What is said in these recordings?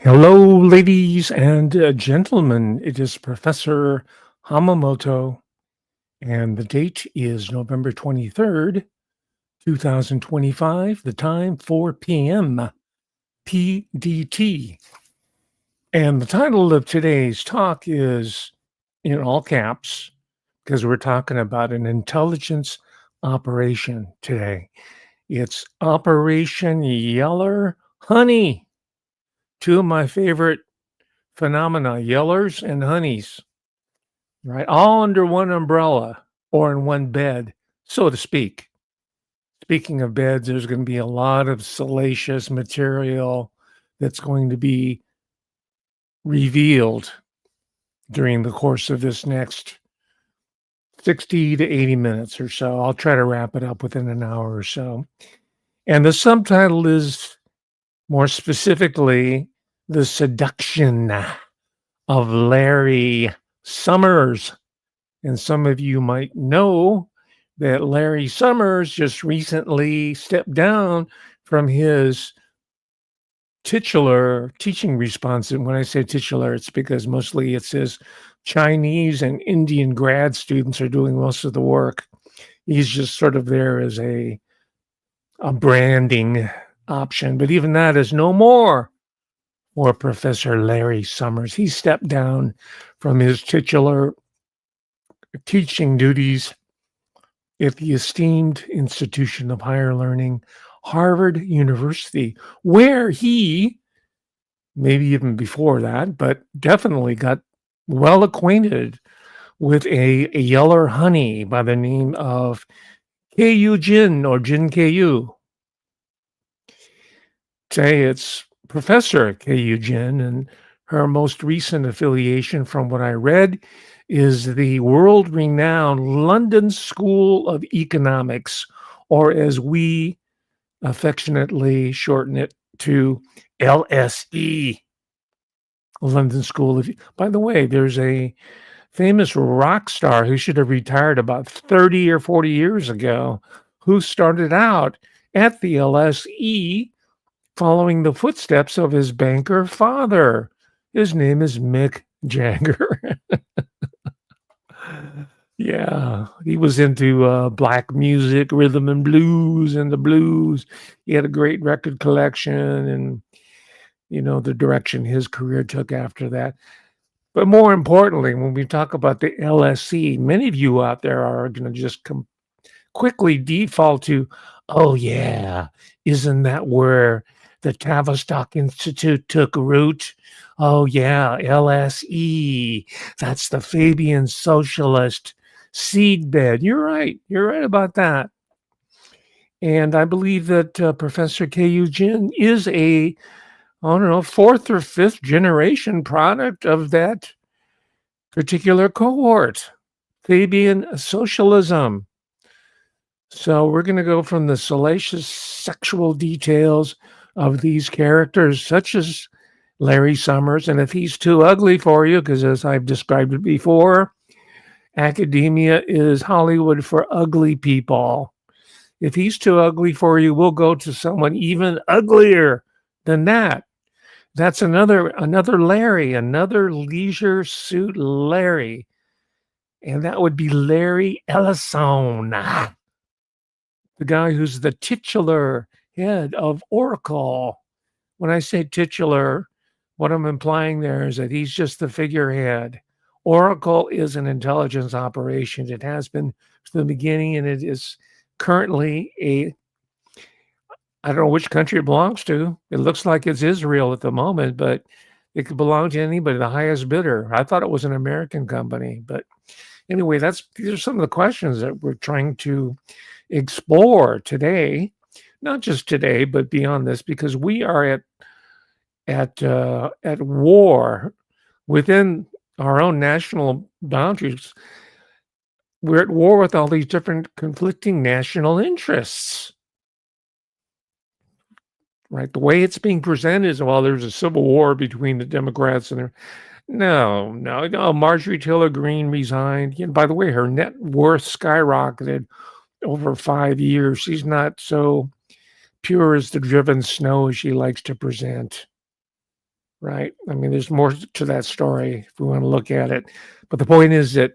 Hello, ladies and gentlemen. It is Professor Hamamoto, and the date is November 23rd, 2025. The time 4 p.m. PDT. And the title of today's talk is in all caps because we're talking about an intelligence operation today. It's Operation Yeller Honey. Two of my favorite phenomena, yellers and honeys, right? All under one umbrella or in one bed, so to speak. Speaking of beds, there's going to be a lot of salacious material that's going to be revealed during the course of this next 60 to 80 minutes or so. I'll try to wrap it up within an hour or so. And the subtitle is more specifically The Seduction of Larry Summers. And some of you might know that Larry Summers just recently stepped down from his titular teaching response. And when I say titular, it's because mostly it says Chinese and Indian grad students are doing most of the work. He's just sort of there as a branding option. But even that is no more for Professor Larry Summers. He stepped down from his titular teaching duties at the esteemed institution of higher learning, Harvard University, where he, maybe even before that, but definitely got well acquainted with a yeller honey by the name of Ku Jin or Jin Ku. Say it's Professor Ku Jin, and her most recent affiliation, from what I read, is the world-renowned London School of Economics, or as we affectionately shorten it to, LSE, London School of. By the way, there's a famous rock star who should have retired about 30 or 40 years ago, who started out at the LSE following the footsteps of his banker father. His name is Mick Jagger. Yeah, he was into black music, rhythm and blues, and the blues. He had a great record collection, and the direction his career took after that. But more importantly, when we talk about the LSE, many of you out there are going to just quickly default to, oh yeah, isn't that where the Tavistock Institute took root? Oh yeah, LSE. That's the Fabian Socialist seedbed. You're right. You're right about that. And I believe that Professor Ku Jin is I don't know, fourth or fifth generation product of that particular cohort, Fabian Socialism. So we're going to go from the salacious sexual details of these characters, such as Larry Summers. And if he's too ugly for you, because as I've described it before, academia is Hollywood for ugly people. If he's too ugly for you, we'll go to someone even uglier than that. That's another Larry, another leisure suit Larry. And that would be Larry Ellison, the guy who's the titular head of Oracle. When I say titular, what I'm implying there is that he's just the figurehead. Oracle is an intelligence operation. It has been from the beginning, and it is currently I don't know which country it belongs to. It looks like it's Israel at the moment, but it could belong to anybody, the highest bidder. I thought it was an American company. But anyway, these are some of the questions that we're trying to explore today. Not just today, but beyond this, because we are at war within our own national boundaries. We're at war with all these different conflicting national interests. Right? The way it's being presented is, well, there's a civil war between the Democrats and no. Marjorie Taylor Greene resigned. By the way, her net worth skyrocketed over 5 years. She's not so pure as the driven snow as she likes to present. right? I mean, there's more to that story if we want to look at it. But the point is that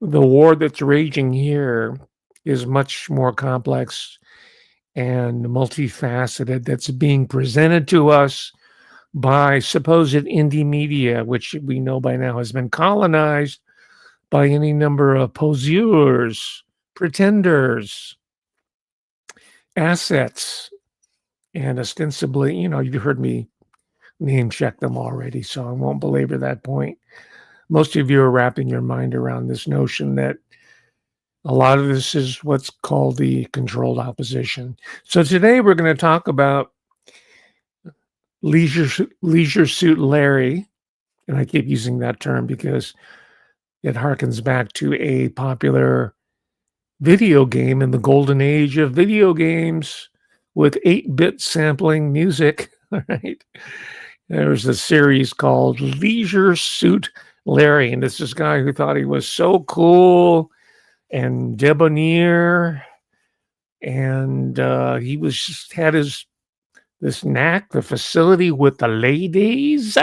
the war that's raging here is much more complex and multifaceted that's being presented to us by supposed indie media, which we know by now has been colonized by any number of poseurs, pretenders, assets, and ostensibly, you've heard me name check them already, so I won't belabor that point. Most of you are wrapping your mind around this notion that a lot of this is what's called the controlled opposition. So today we're going to talk about Leisure Suit Larry, and I keep using that term because it harkens back to a popular video game in the golden age of video games with 8-bit sampling music. All right. There was a series called Leisure Suit Larry, and it's this guy who thought he was so cool and debonair, and he was just had this knack, the facility with the ladies.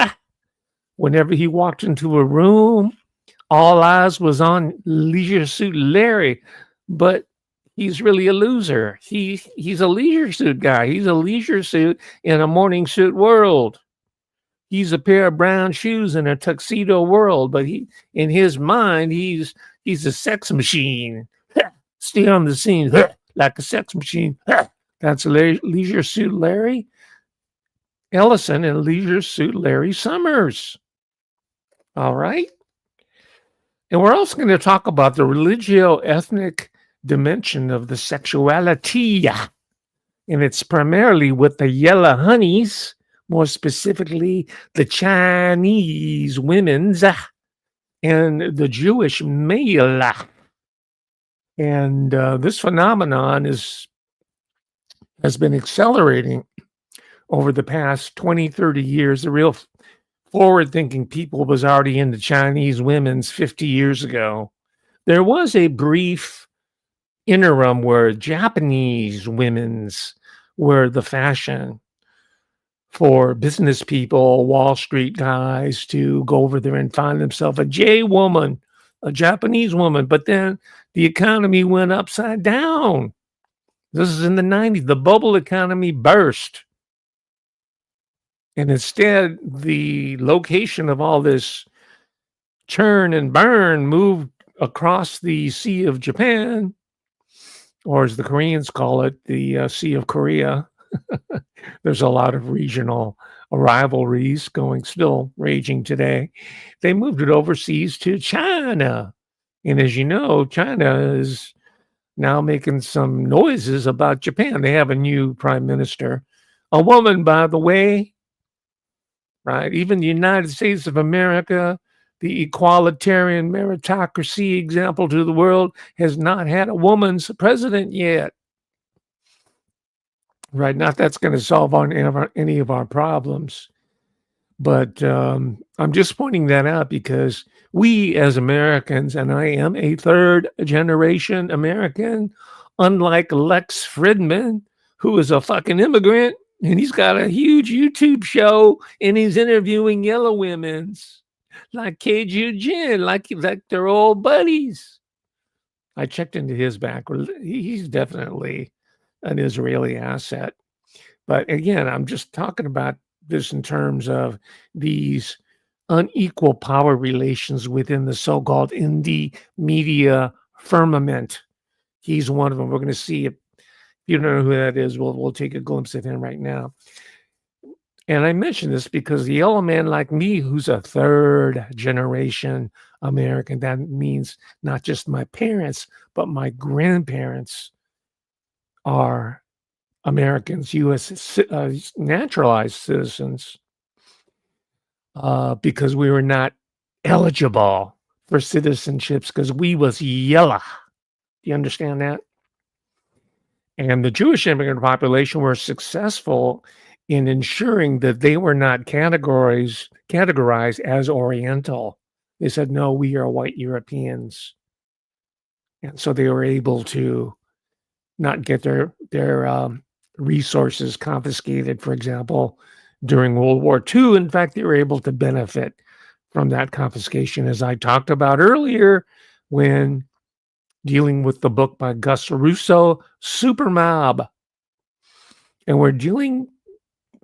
Whenever he walked into a room, all eyes was on Leisure Suit Larry, but he's really a loser. He's a leisure suit guy. He's a leisure suit in a morning suit world. He's a pair of brown shoes in a tuxedo world, but in his mind, he's a sex machine. Stay on the scene like a sex machine. That's Leisure Suit Larry Ellison and Leisure Suit Larry Summers. All right. And we're also going to talk about the religio-ethnic dimension of the sexuality. And it's primarily with the YELLER honeys, more specifically the Chinese women's and the Jewish male. And this phenomenon has been accelerating over the past 20, 30 years. The real forward-thinking people was already into Chinese women's 50 years ago. There was a brief interim where Japanese women's were the fashion for business people, Wall Street guys to go over there and find themselves a J woman, a Japanese woman. But then the economy went upside down. This is in the 90s. The bubble economy burst. And instead, the location of all this churn and burn moved across the Sea of Japan, or as the Koreans call it, the Sea of Korea. There's a lot of regional rivalries still raging today. They moved it overseas to China. And as you know, China is now making some noises about Japan. They have a new prime minister, a woman, by the way, right? Even the United States of America, the equalitarian meritocracy example to the world, has not had a woman's president yet. Right? Not that's going to solve any of our problems. But I'm just pointing that out because we as Americans, and I am a third generation American, unlike Lex Fridman, who is a fucking immigrant, and he's got a huge YouTube show and he's interviewing yellow women's like Keiju Jin, like they're old buddies. I checked into his background. He's definitely an Israeli asset. But again, I'm just talking about this in terms of these unequal power relations within the so-called indie media firmament. He's one of them. We're going to see if you don't know who that is. We'll take a glimpse at him right now. And I mention this because the yellow man like me, who's a third generation American, that means not just my parents, but my grandparents are Americans, U.S. Naturalized citizens, because we were not eligible for citizenships because we was yellow. Do you understand that? And the Jewish immigrant population were successful in ensuring that they were not categorized as Oriental. They said, no, we are white Europeans. And so they were able to not get their resources confiscated, for example, during World War II. In fact, they were able to benefit from that confiscation, as I talked about earlier when dealing with the book by Gus Russo, Super Mob. And we're dealing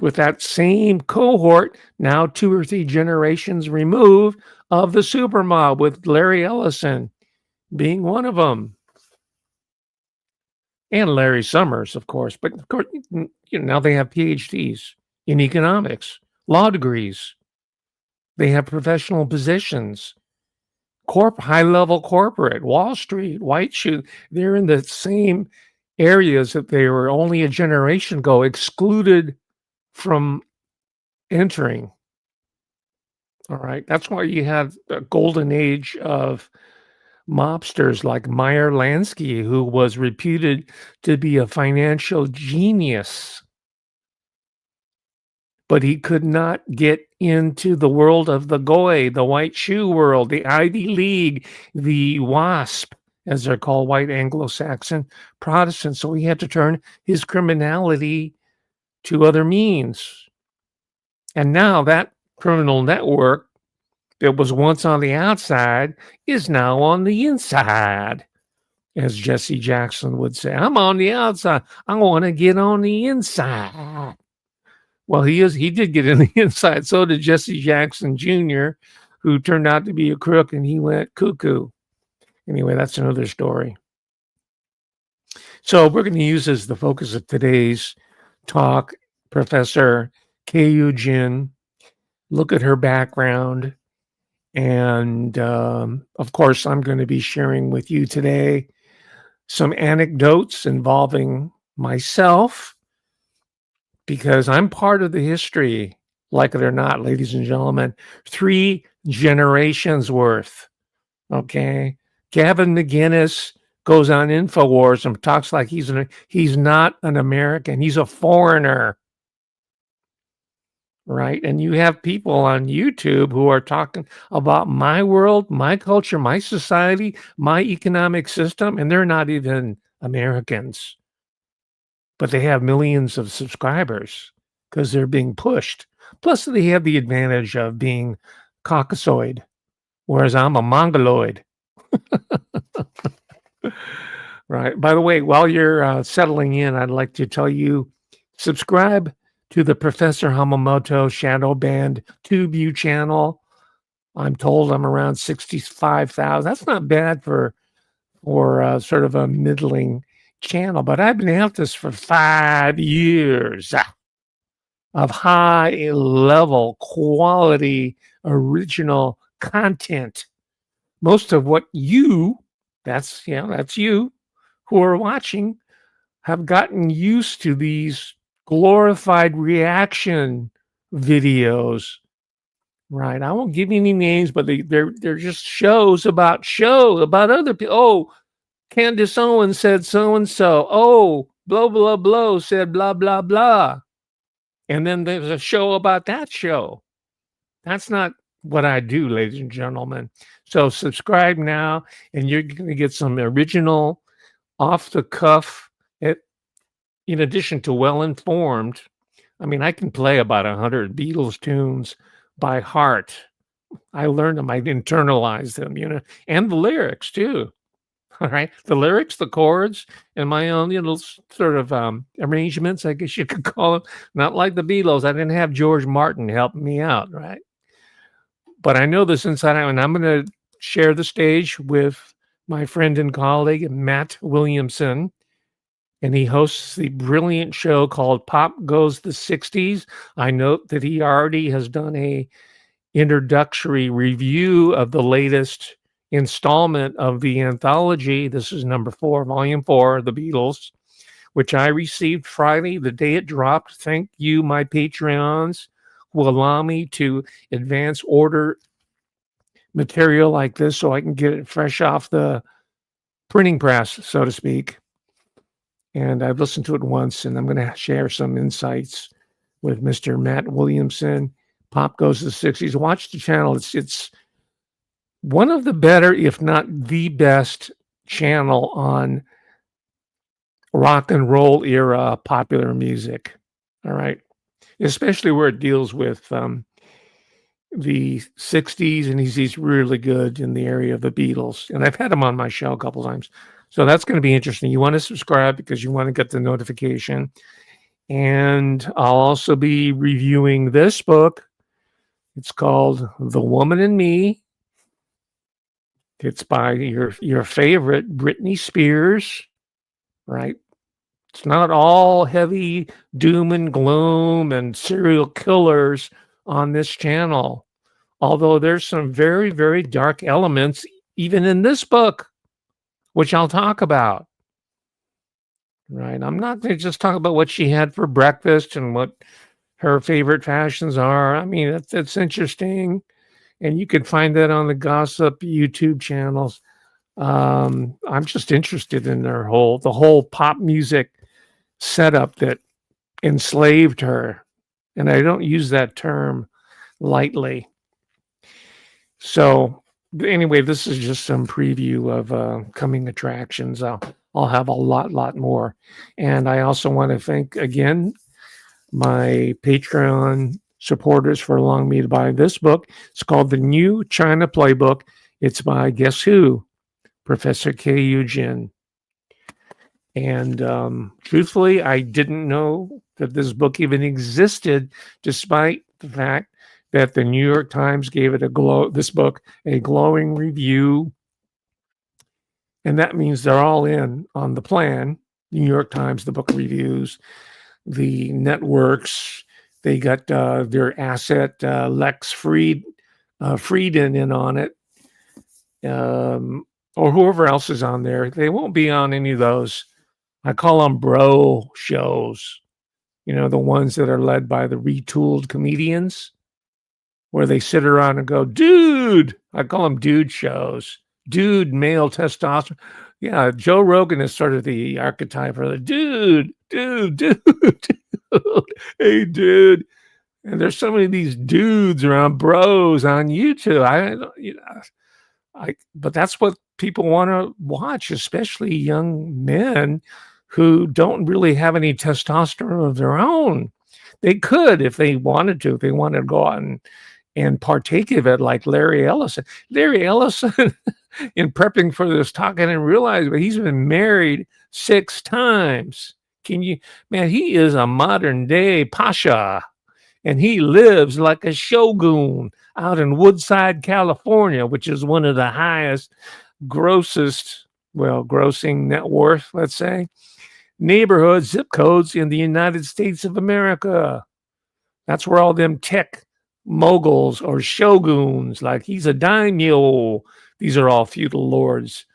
with that same cohort now 2 or 3 generations removed of the super mob, with Larry Ellison being one of them, and Larry Summers, of course. But of course, now they have PhDs in economics, law degrees. They have professional positions, high-level corporate, Wall Street, white shoe. They're in the same areas that they were only a generation ago excluded from entering. All right. That's why you had a golden age of mobsters like Meyer Lansky, who was reputed to be a financial genius, but he could not get into the world of the Goy, the white shoe world, the Ivy League, the WASP, as they're called, white Anglo-Saxon Protestants. So he had to turn his criminality to other means. And now that criminal network that was once on the outside is now on the inside, as Jesse Jackson would say. I'm on the outside. I want to get on the inside. Well, he did get in the inside. So did Jesse Jackson Jr., who turned out to be a crook, and he went cuckoo. Anyway, that's another story. So we're going to use as the focus of today's talk Professor Keiyu Jin. Look at her background. And of course, I'm going to be sharing with you today some anecdotes involving myself, because I'm part of the history, like it or not, ladies and gentlemen. 3 generations worth. Okay. Gavin McGinnis goes on InfoWars and talks like he's not an American. He's a foreigner. Right. And you have people on YouTube who are talking about my world, my culture, my society, my economic system, and they're not even Americans. But they have millions of subscribers because they're being pushed. Plus, they have the advantage of being Caucasoid, whereas I'm a Mongoloid. Right. By the way, while you're settling in, I'd like to tell you, subscribe to the Professor Hamamoto Shadow Band TubeView channel. I'm told I'm around 65,000. That's not bad for sort of a middling channel, but I've been at this for 5 years of high level quality original content. Most of what that's you who are watching, have gotten used to these glorified reaction videos, right? I won't give you any names, but they're just shows about other people. Oh, Candace Owens said so and so. Oh, blah blah blah said blah blah blah, and then there's a show about that show. That's not what I do, ladies and gentlemen. So subscribe now, and you're going to get some original, off the cuff. In addition to well-informed, I mean, I can play about 100 Beatles tunes by heart. I learned them, I internalized them, and the lyrics too. All right. The lyrics, the chords, and my own, sort of arrangements, I guess you could call them. Not like the Beatles. I didn't have George Martin helping me out, right? But I know this inside out, and I'm going to share the stage with my friend and colleague, Matt Williamson. And he hosts the brilliant show called Pop Goes the 60s. I note that he already has done a introductory review of the latest installment of the anthology. This is number 4, volume 4, The Beatles, which I received Friday, the day it dropped. Thank you, my Patreons, who allow me to advance order material like this so I can get it fresh off the printing press, so to speak. And I've listened to it once, and I'm going to share some insights with Mr. Matt Williamson. Pop Goes to the 60s. Watch the channel. It's one of the better, if not the best, channel on rock and roll era popular music. All right. especially where it deals with the 60s, and he's really good in the area of the Beatles. And I've had him on my show a couple times. So that's going to be interesting. You want to subscribe because you want to get the notification. And I'll also be reviewing this book. It's called The Woman in Me. It's by your favorite Britney Spears, right? It's not all heavy doom and gloom and serial killers on this channel, although there's some very, very dark elements even in this book, which I'll talk about. Right. I'm not going to just talk about what she had for breakfast and what her favorite fashions are. I mean, that's interesting. And you can find that on the gossip YouTube channels. I'm just interested in the whole pop music setup that enslaved her. And I don't use that term lightly. So anyway, this is just some preview of coming attractions. I'll have a lot more. And I also want to thank again my Patreon supporters for allowing me to buy this book. It's called The New China Playbook. It's by guess who? Professor K.U. Jin. And truthfully, I didn't know that this book even existed, despite the fact that the New York Times gave it this book a glowing review. And that means they're all in on the plan. New York Times, the book reviews, the networks, they got their asset, Lex Frieden in on it, or whoever else is on there. They won't be on any of those. I call them bro shows, the ones that are led by the retooled comedians, where they sit around and go, dude. I call them dude shows. Dude, male testosterone. Yeah, Joe Rogan is sort of the archetype for the dude. Hey, dude. And there's so many of these dudes around, bros on YouTube. But that's what people want to watch, especially young men who don't really have any testosterone of their own. They could if they wanted to. If they wanted to go out and partake of it, like Larry Ellison. Larry Ellison, in prepping for this talk, I didn't realize, but he's been married 6 times. Man, he is a modern day pasha, and he lives like a shogun out in Woodside, California, which is one of the highest, grossing net worth, let's say, neighborhoods, zip codes in the United States of America. That's where all them tech moguls or shoguns, like he's a daimyo. These are all feudal lords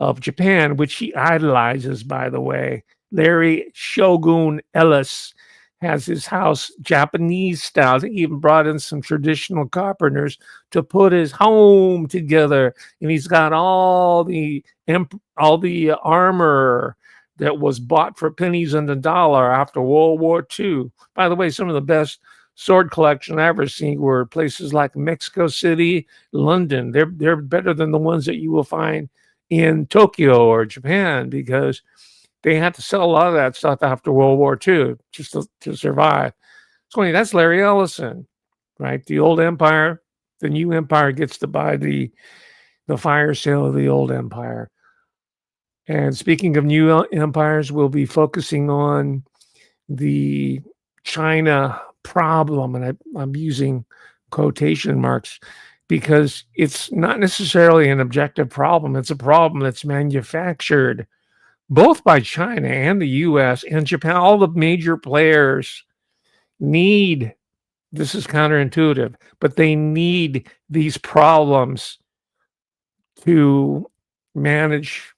of Japan, which he idolizes, by the way. Larry Shogun Ellis has his house Japanese style. He even brought in some traditional carpenters to put his home together, and he's got all the armor that was bought for pennies on the dollar after World War II. By the way, some of the best sword collection I ever seen were places like Mexico City, London. They're better than the ones that you will find in Tokyo or Japan, because they had to sell a lot of that stuff after World War II just to survive. So that's Larry Ellison, right? The old empire, the new empire gets to buy the fire sale of the old empire. And speaking of new empires, we'll be focusing on the China problem, and I'm using quotation marks because it's not necessarily an objective problem. It's a problem that's manufactured both by China and the US and Japan. All the major players need, this is counterintuitive, but they need these problems to manage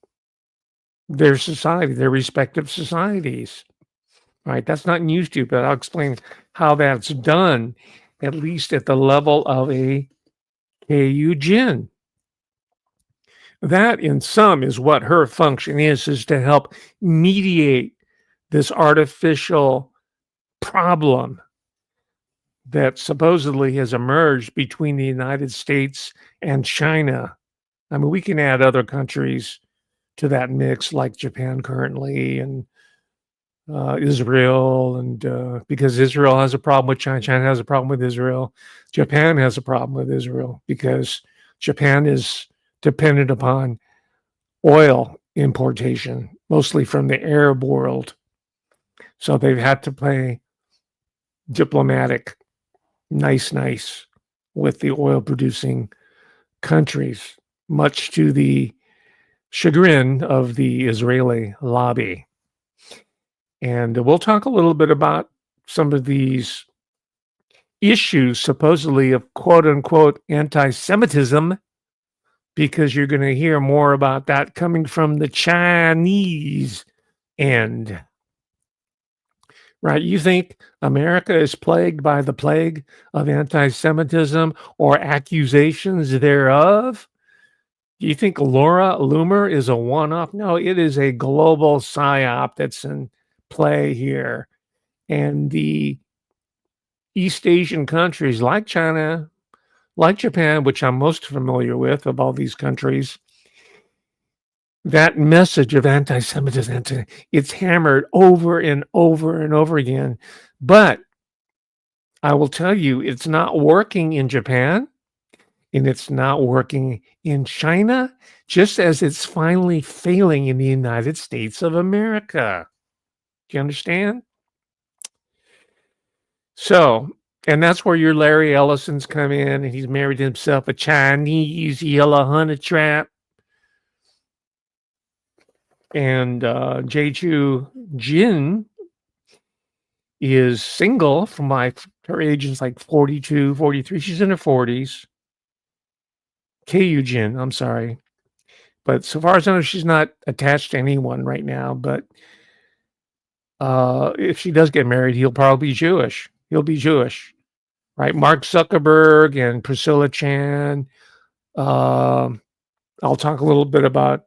their society, their respective societies. Right? That's not news to you, but I'll explain how that's done, at least at the level of a K.U. Jin. That, in sum, is what her function is to help mediate this artificial problem that supposedly has emerged between the United States and China. I mean, we can add other countries to that mix, like Japan currently, and Israel, and because Israel has a problem with China, China has a problem with Israel, Japan has a problem with Israel because Japan is dependent upon oil importation, mostly from the Arab world. So they've had to play diplomatic, nice with the oil producing countries, much to the chagrin of the Israeli lobby. And we'll talk a little bit about some of these issues, supposedly of quote unquote anti Semitism, because you're going to hear more about that coming from the Chinese end. Right? You think America is plagued by the plague of anti Semitism or accusations thereof? Do you think Laura Loomer is a one off? No, it is a global psyop that's in play here. And the East Asian countries like China, like Japan, which I'm most familiar with of all these countries, that message of anti-Semitism, it's hammered over and over and over again. But I will tell you, it's not working in Japan and it's not working in China, just as it's finally failing in the United States of America. Do you understand? So, and that's where your Larry Ellison's come in, and he's married himself a Chinese yellow honey trap. And Jeju Jin is single from her age is like 42, 43. She's in her 40s. Ku Jin, I'm sorry. But so far as I know, she's not attached to anyone right now. But if she does get married, he'll probably be Jewish. He'll be Jewish, right? Mark Zuckerberg and Priscilla Chan. I'll talk a little bit about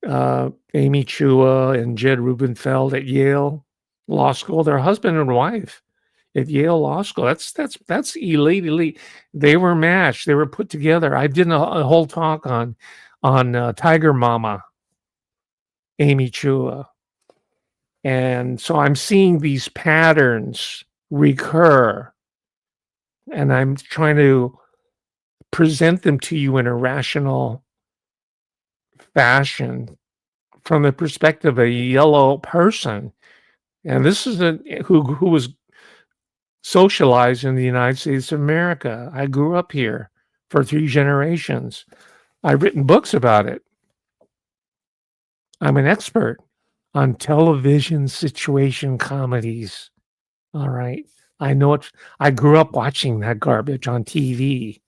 Amy Chua and Jed Rubenfeld at Yale Law School. They're husband and wife at Yale Law School. That's elite. They were matched. They were put together. I did a whole talk on Tiger Mama, Amy Chua. And so I'm seeing these patterns recur, and I'm trying to present them to you in a rational fashion from the perspective of a yellow person. And this is who was socialized in the United States of America. I grew up here for 3 generations. I've written books about it. I'm an expert on television situation comedies. All right. I know it. I grew up watching that garbage on TV.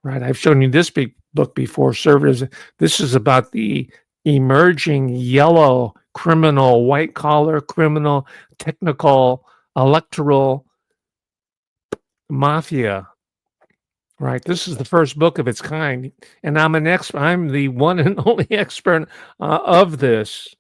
Right. I've shown you this big book before. This is about the emerging yellow criminal, white collar criminal, technical, electoral mafia. Right. This is the first book of its kind. And I'm the one and only expert of this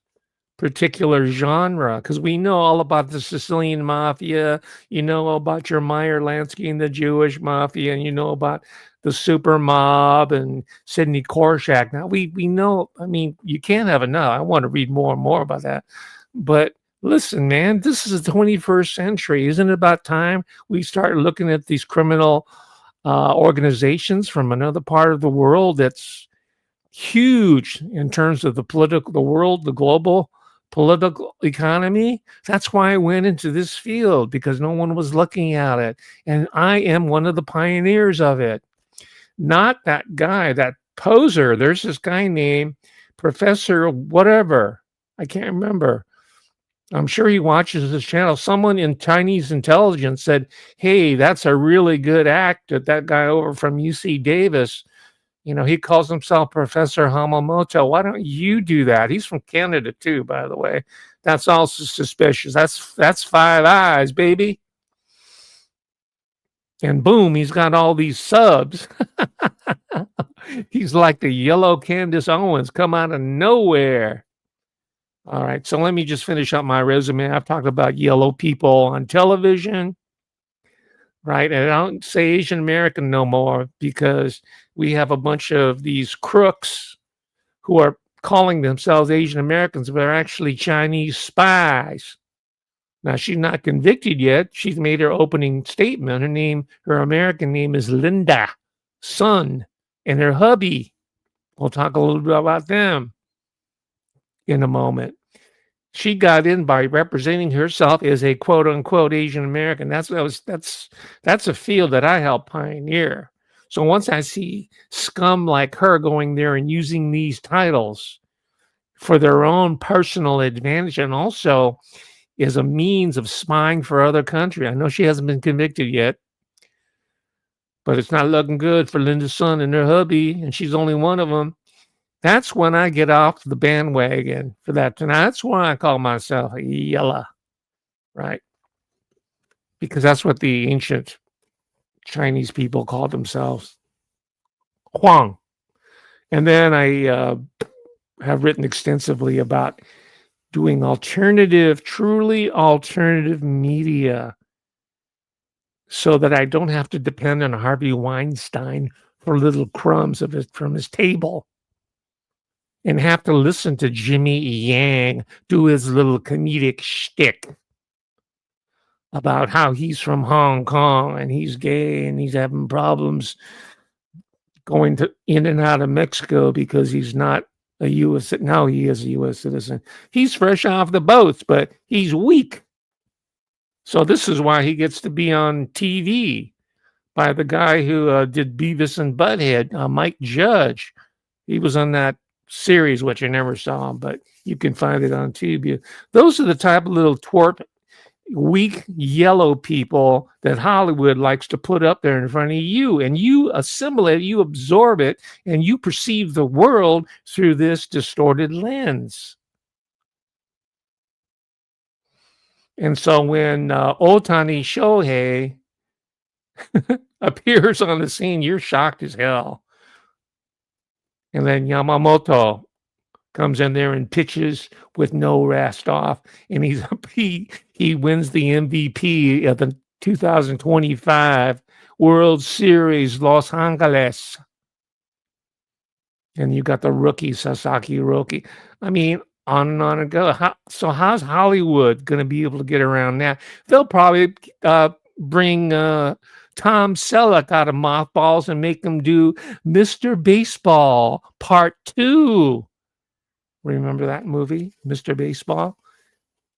particular genre, because we know all about the Sicilian mafia, you know about your Meyer Lansky and the Jewish mafia, and you know about the super mob and Sidney Korshak. Now we know, I mean, you can't have enough. I want to read more and more about that. But listen, man, this is the 21st century. Isn't it about time we start looking at these criminal organizations from another part of the world that's huge in terms of the global political economy? That's why I went into this field, because no one was looking at it. And I am one of the pioneers of it. Not that guy, that poser. There's this guy named Professor whatever. I can't remember. I'm sure he watches this channel. Someone in Chinese intelligence said, hey, that's a really good act that guy over from UC Davis. You know, he calls himself Professor Hamamoto. Why don't you do that? He's from Canada too, by the way. That's also suspicious. That's 5 eyes, baby. And boom, he's got all these subs. He's like the yellow Candace Owens, come out of nowhere. All right, so let me just finish up my resume. I've talked about yellow people on television, right? And I don't say Asian American no more, because we have a bunch of these crooks who are calling themselves Asian Americans, but are actually Chinese spies. Now, she's not convicted yet. She's made her opening statement. Her American name is Linda Sun, and her hubby. We'll talk a little bit about them in a moment. She got in by representing herself as a quote unquote Asian American. That's a field that I helped pioneer. So once I see scum like her going there and using these titles for their own personal advantage and also as a means of spying for other country. I know she hasn't been convicted yet, but it's not looking good for Linda's son and her hubby, and she's only one of them. That's when I get off the bandwagon for that. And that's why I call myself a YELLER, right? Because that's what the ancient Chinese people called themselves, Huang. And then I have written extensively about doing truly alternative media so that I don't have to depend on Harvey Weinstein for little crumbs from his table and have to listen to Jimmy Yang do his little comedic shtick about how he's from Hong Kong and he's gay and he's having problems going in and out of Mexico because he's not a U.S. Now he is a U.S. citizen. He's fresh off the boats, but he's weak. So this is why he gets to be on TV by the guy who did Beavis and Butthead, Mike Judge. He was on that series, which I never saw, but you can find it on TV. Those are the type of little twerp, weak, yellow people that Hollywood likes to put up there in front of you, and you assimilate, you absorb it, and you perceive the world through this distorted lens. And so when Otani Shohei appears on the scene, you're shocked as hell. And then Yamamoto comes in there and pitches with no rest off, and he wins the MVP of the 2025 World Series Los Angeles. And you got the rookie Sasaki Roki. I mean, on and on and go. So how's Hollywood going to be able to get around that? They'll probably bring Tom Selleck out of mothballs and make him do Mr. Baseball Part 2. Remember that movie, Mr. Baseball?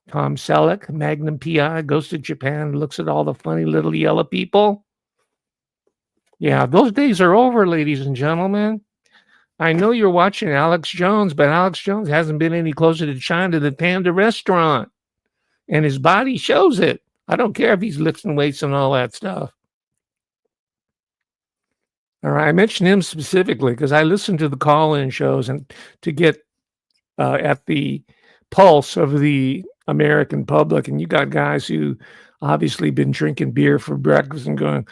Tom Selleck, Magnum PI, goes to Japan, looks at all the funny little yellow people. Yeah, those days are over, ladies and gentlemen. I know you're watching Alex Jones, but Alex Jones hasn't been any closer to China than Panda Restaurant. And his body shows it. I don't care if he's lifting weights and all that stuff. All right, I mentioned him specifically because I listen to the call-in shows and to get at the pulse of the American public. And you got guys who obviously been drinking beer for breakfast and going,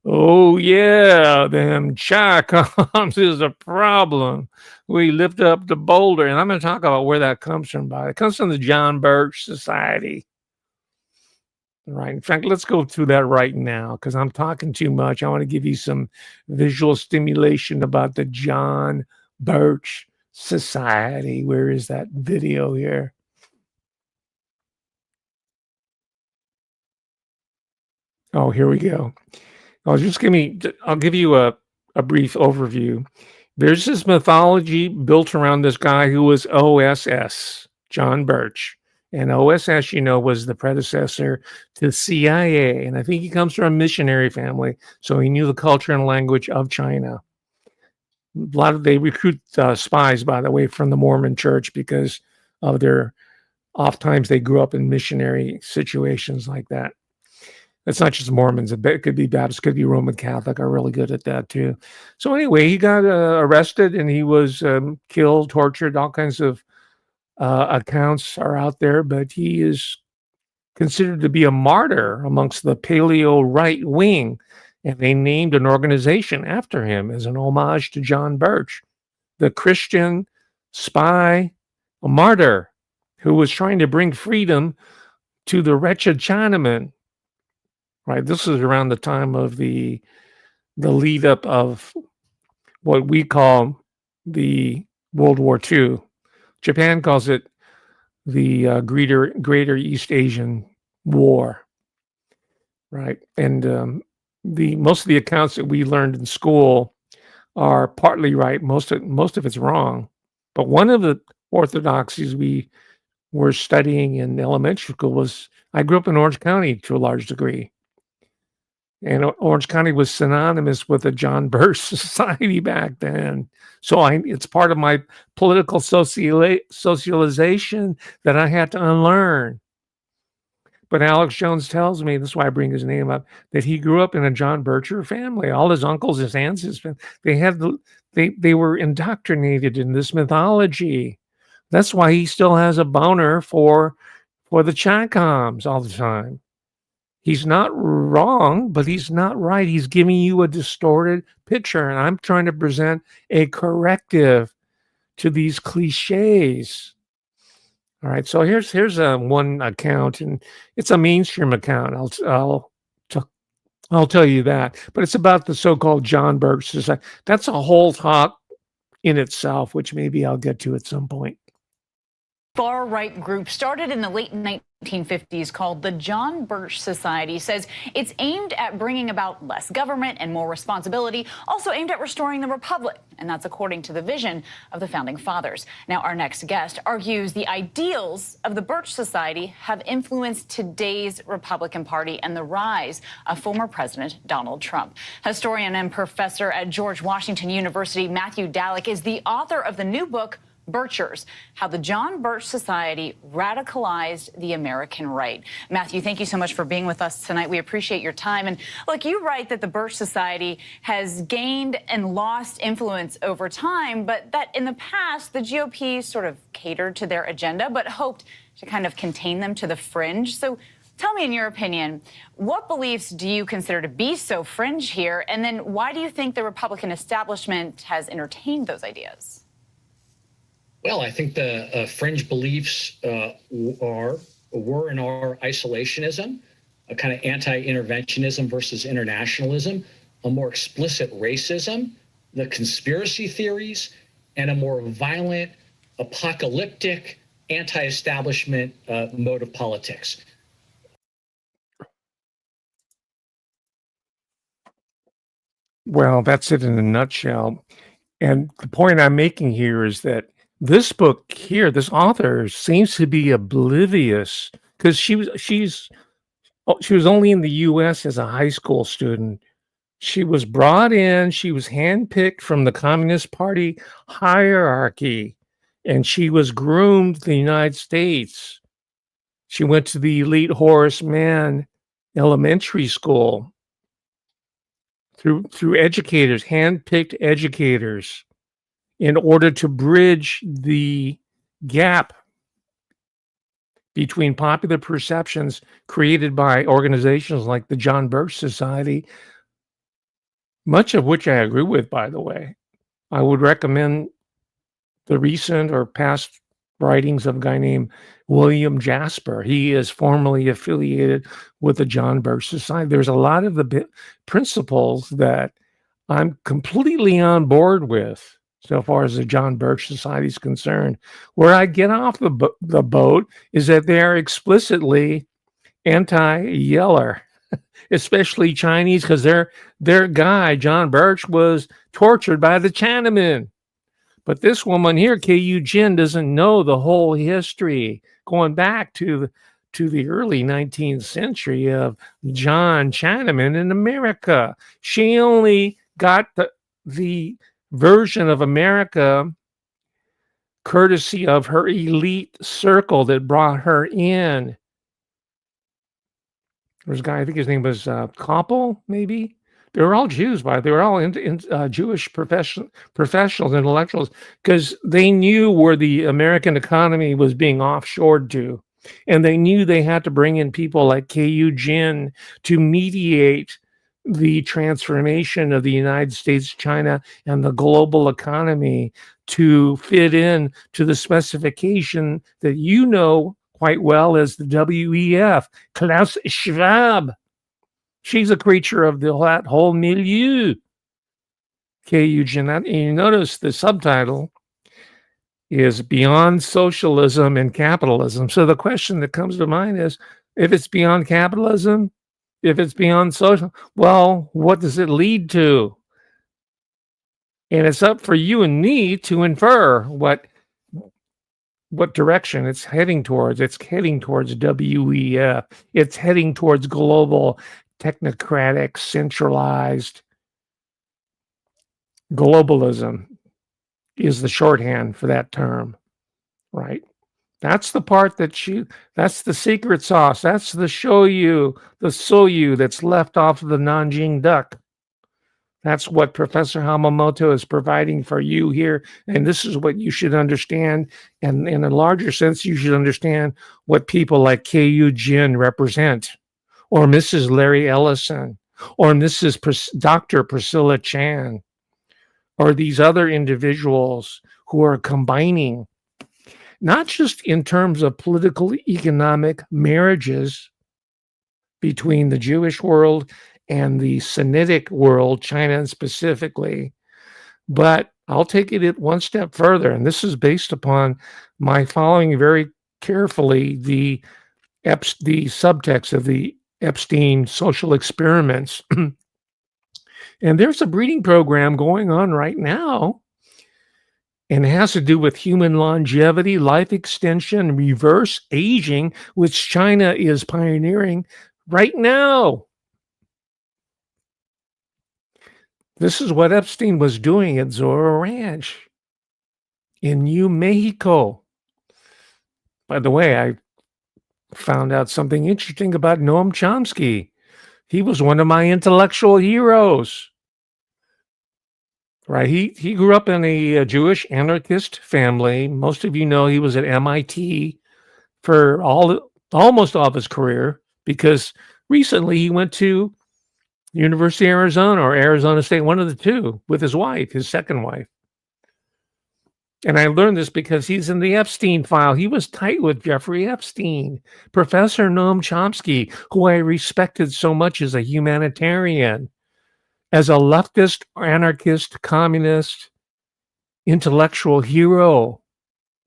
oh, yeah, them Chi-Coms is a problem. We lift up the boulder. And I'm going to talk about where that comes from. It comes from the John Birch Society. Right. In fact, let's go through that right now because I'm talking too much. I want to give you some visual stimulation about the John Birch Society. Where is that video here? Oh, here we go. I'll give you a brief overview. There's this mythology built around this guy who was OSS, John Birch. And OSS, was the predecessor to CIA. And I think he comes from a missionary family, so he knew the culture and language of China. They recruit spies, by the way, from the Mormon church because of oftentimes they grew up in missionary situations like that. It's not just Mormons. It could be Baptist, could be Roman Catholic are really good at that too. So anyway, he got arrested and he was killed, tortured, all kinds of accounts are out there, but he is considered to be a martyr amongst the paleo right wing. And they named an organization after him as an homage to John Birch, the Christian spy, a martyr who was trying to bring freedom to the wretched Chinaman. Right. This is around the time of the lead up of what we call the World War II. Japan calls it the Greater East Asian War, right? And the most of the accounts that we learned in school are partly right. Most of it's wrong. But one of the orthodoxies we were studying in elementary school was, I grew up in Orange County to a large degree. And Orange County was synonymous with the John Birch Society back then. So it's part of my political socialization that I had to unlearn. But Alex Jones tells me, that's why I bring his name up, that he grew up in a John Bircher family. All his uncles, his aunts, they were indoctrinated in this mythology. That's why he still has a boner for the Chi-Coms all the time. He's not wrong, but he's not right. He's giving you a distorted picture, and I'm trying to present a corrective to these cliches. All right, so here's one account, and it's a mainstream account. I'll tell you that, but it's about the so-called John Birch Society. That's a whole talk in itself, which maybe I'll get to at some point. Far-right group started in the late 1950s called the John Birch Society says it's aimed at bringing about less government and more responsibility, also aimed at restoring the republic. And that's according to the vision of the founding fathers. Now, our next guest argues the ideals of the Birch Society have influenced today's Republican Party and the rise of former President Donald Trump. Historian and professor at George Washington University, Matthew Dallek, is the author of the new book, Birchers, How the John Birch Society Radicalized the American Right. Matthew, thank you so much for being with us tonight. We appreciate your time. And look, you write that the Birch Society has gained and lost influence over time, but that in the past, the GOP sort of catered to their agenda, but hoped to kind of contain them to the fringe. So tell me, in your opinion, what beliefs do you consider to be so fringe here? And then why do you think the Republican establishment has entertained those ideas? Well, I think the fringe beliefs were and are isolationism, a kind of anti-interventionism versus internationalism, a more explicit racism, the conspiracy theories, and a more violent, apocalyptic, anti-establishment mode of politics. Well, that's it in a nutshell. And the point I'm making here is that this book here, this author seems to be oblivious, because she was only in the U.S. as a high school student. She was brought in, she was handpicked from the Communist Party hierarchy, and she was groomed in the United States. She went to the elite Horace Mann elementary school through educators, handpicked educators, in order to bridge the gap between popular perceptions created by organizations like the John Birch Society, much of which I agree with, by the way. I would recommend the recent or past writings of a guy named William Jasper. He is formerly affiliated with the John Birch Society. There's a lot of the principles that I'm completely on board with, so far as the John Birch Society is concerned. Where I get off the boat is that they are explicitly anti-Yeller, especially Chinese, because their guy, John Birch, was tortured by the Chinamen. But this woman here, Ku Jin, doesn't know the whole history going back to the early 19th century of John Chinaman in America. She only got the version of America courtesy of her elite circle that brought her in. There's a guy, I think his name was Koppel, maybe. They were all Jews, they were all Jewish professionals, intellectuals, because they knew where the American economy was being offshored to. And they knew they had to bring in people like Ku Jin to mediate the transformation of the United States, China, and the global economy to fit in to the specification that you know quite well as the WEF, Klaus Schwab. She's a creature of that whole milieu. Ku Jin. And you notice the subtitle, is beyond socialism and capitalism. So the question that comes to mind is, if it's beyond capitalism, if it's beyond social, well, what does it lead to? And it's up for you and me to infer what direction it's heading towards. It's heading towards WEF. It's heading towards global, technocratic, centralized globalism is the shorthand for that term, right? That's the part that's the secret sauce. That's the soyu that's left off of the Nanjing duck. That's what Professor Hamamoto is providing for you here. And this is what you should understand. And in a larger sense, you should understand what people like K.U. Jin represent, or Mrs. Larry Ellison, or Dr. Priscilla Chan, or these other individuals who are combining, not just in terms of political, economic marriages between the Jewish world and the Semitic world, China specifically, but I'll take it one step further. And this is based upon my following very carefully the subtext of the Epstein social experiments. And there's a breeding program going on right now, and it has to do with human longevity, life extension, reverse aging, which China is pioneering right now. This is what Epstein was doing at Zorro Ranch in New Mexico. By the way, I found out something interesting about Noam Chomsky. He was one of my intellectual heroes. Right. He grew up in a Jewish anarchist family. Most of you know he was at MIT for almost all of his career, because recently he went to University of Arizona or Arizona State, one of the two, with his wife, his second wife. And I learned this because he's in the Epstein file. He was tight with Jeffrey Epstein. Professor Noam Chomsky, who I respected so much as a humanitarian, as a leftist, anarchist, communist, intellectual hero.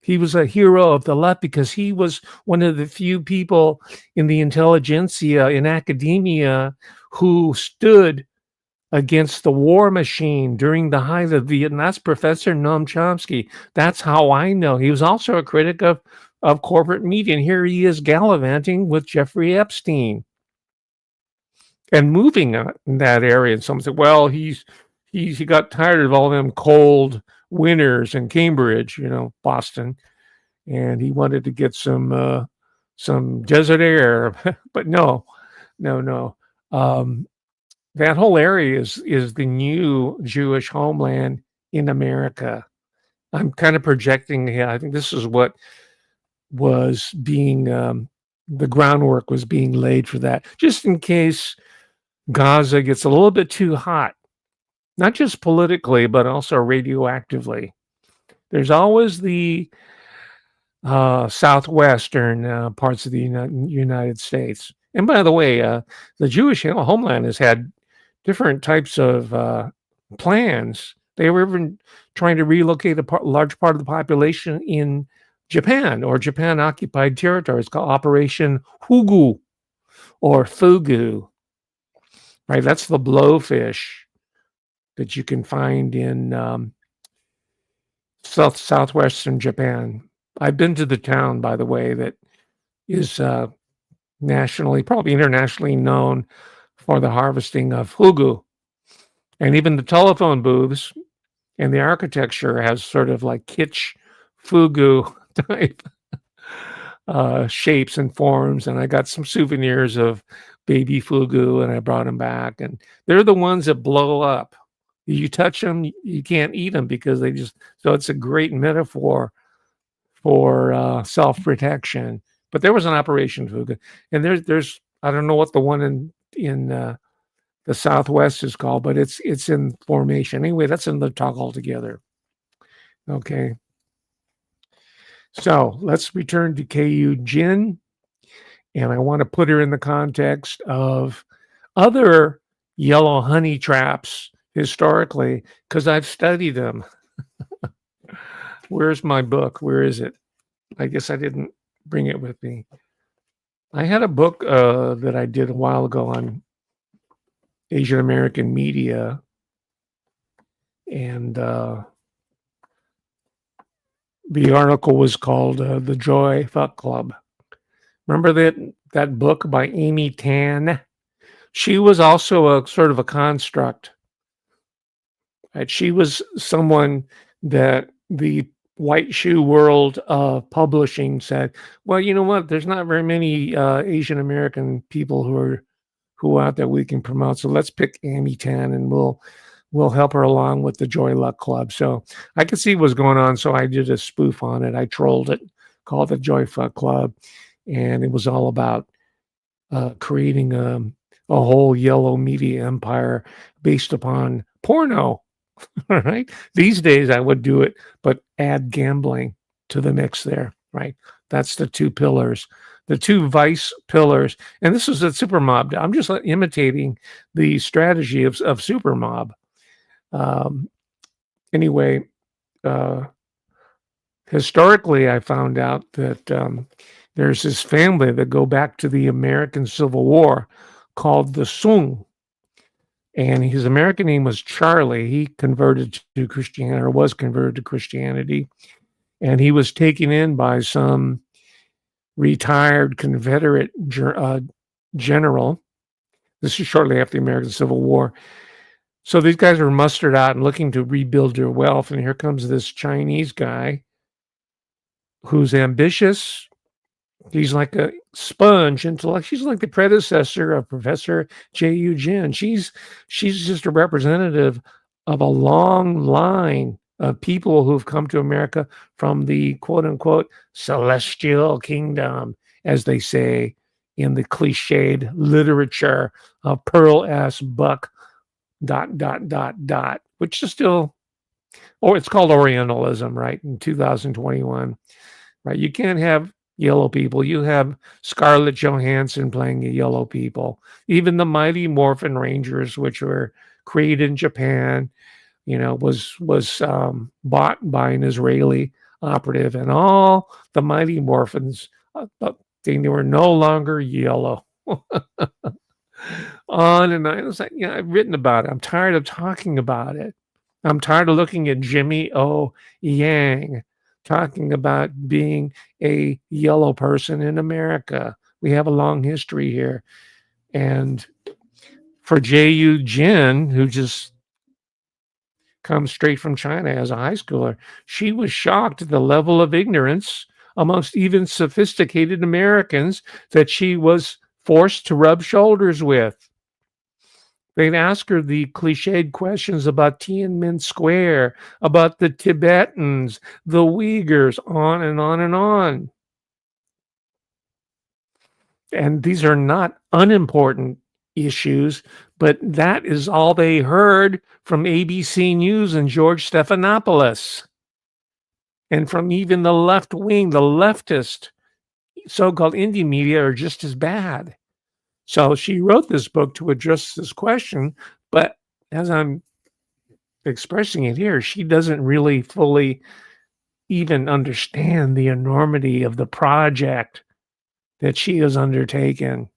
He was a hero of the left because he was one of the few people in the intelligentsia, in academia, who stood against the war machine during the height of Vietnam. That's Professor Noam Chomsky. That's how I know. He was also a critic of corporate media. And here he is gallivanting with Jeffrey Epstein and moving in that area. And someone said, well, he got tired of all them cold winters in Cambridge, Boston, and he wanted to get some desert air. But no. That whole area is the new Jewish homeland in America. I'm kind of projecting here. I think this is what was being the groundwork was being laid for that, just in case Gaza gets a little bit too hot, not just politically, but also radioactively. There's always the southwestern parts of the United States. And by the way, the Jewish homeland has had different types of plans. They were even trying to relocate a large part of the population in Japan or Japan-occupied territories, called Operation Hugu or Fugu. Right, that's the blowfish that you can find in southwestern Japan. I've been to the town, by the way, that is nationally, probably internationally known for the harvesting of fugu. And even the telephone booths and the architecture has sort of like kitsch fugu type shapes and forms. And I got some souvenirs of baby fugu, and I brought them back. And they're the ones that blow up. You touch them, you can't eat them because so it's a great metaphor for self-protection. But there was an Operation Fugu. And there's I don't know what the one in the Southwest is called, but it's in formation. Anyway, that's another talk altogether. Okay. So let's return to K.U. Jin. And I want to put her in the context of other yellow honey traps historically, because I've studied them. Where's my book? Where is it? I guess I didn't bring it with me. I had a book that I did a while ago on Asian American media, and the article was called "The Joy Fuck Club." Remember that book by Amy Tan? She was also a sort of a construct. Right? She was someone that the white shoe world of publishing said, well, you know what? There's not very many Asian American people who are out there we can promote. So let's pick Amy Tan, and we'll help her along with the Joy Luck Club. So I could see what's going on. So I did a spoof on it. I trolled it, called the Joy Fuck Club, and it was all about creating a whole yellow media empire based upon porno. All right. These days I would do it, but add gambling to the mix there. Right. That's the two pillars, the two vice pillars. And this is a super mob. I'm just imitating the strategy of super mob. Anyway, historically, I found out that there's this family that go back to the American Civil War called the Sung. And his American name was Charlie. He converted to Christianity, or was converted to Christianity. And he was taken in by some retired Confederate general. This is shortly after the American Civil War. So these guys were mustered out and looking to rebuild their wealth. And here comes this Chinese guy who's ambitious. He's like a sponge intellect. She's like the predecessor of Professor J.U. Jin. She's just a representative of a long line of people who've come to America from the quote unquote celestial kingdom, as they say in the cliched literature of Pearl S. Buck ... which is still, or it's called Orientalism, right? In 2021, right? You can't have yellow people. You have Scarlett Johansson playing the yellow people. Even the Mighty Morphin Rangers, which were created in Japan, was bought by an Israeli operative, and all the Mighty Morphins, they were no longer yellow. On and on. I was like, I've written about it. I'm tired of talking about it. I'm tired of looking at Jimmy O. Yang talking about being a yellow person in America. We have a long history here. And for J.U. Jin, who just comes straight from China as a high schooler, she was shocked at the level of ignorance amongst even sophisticated Americans that she was forced to rub shoulders with. They'd ask her the cliched questions about Tiananmen Square, about the Tibetans, the Uyghurs, on and on and on. And these are not unimportant issues, but that is all they heard from ABC News and George Stephanopoulos. And from even the left wing, the leftist so-called indie media are just as bad. So she wrote this book to address this question, but as I'm expressing it here, she doesn't really fully even understand the enormity of the project that she has undertaken.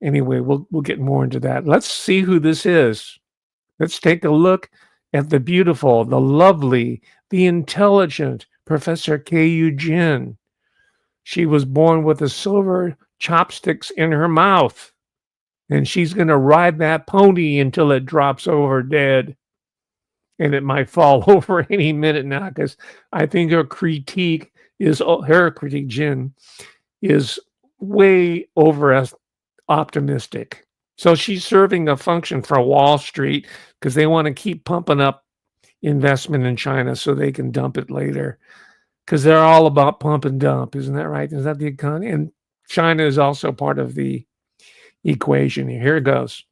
Anyway, we'll get more into that. Let's see who this is. Let's take a look at the beautiful, the lovely, the intelligent Professor K.U. Jin. She was born with a silver chopsticks in her mouth, and she's going to ride that pony until it drops over dead. And it might fall over any minute now, because I think her critique, Jin, is way over optimistic. So she's serving a function for Wall Street because they want to keep pumping up investment in China so they can dump it later, because they're all about pump and dump. Isn't that right? Is that the economy? And China is also part of the equation. Here it goes.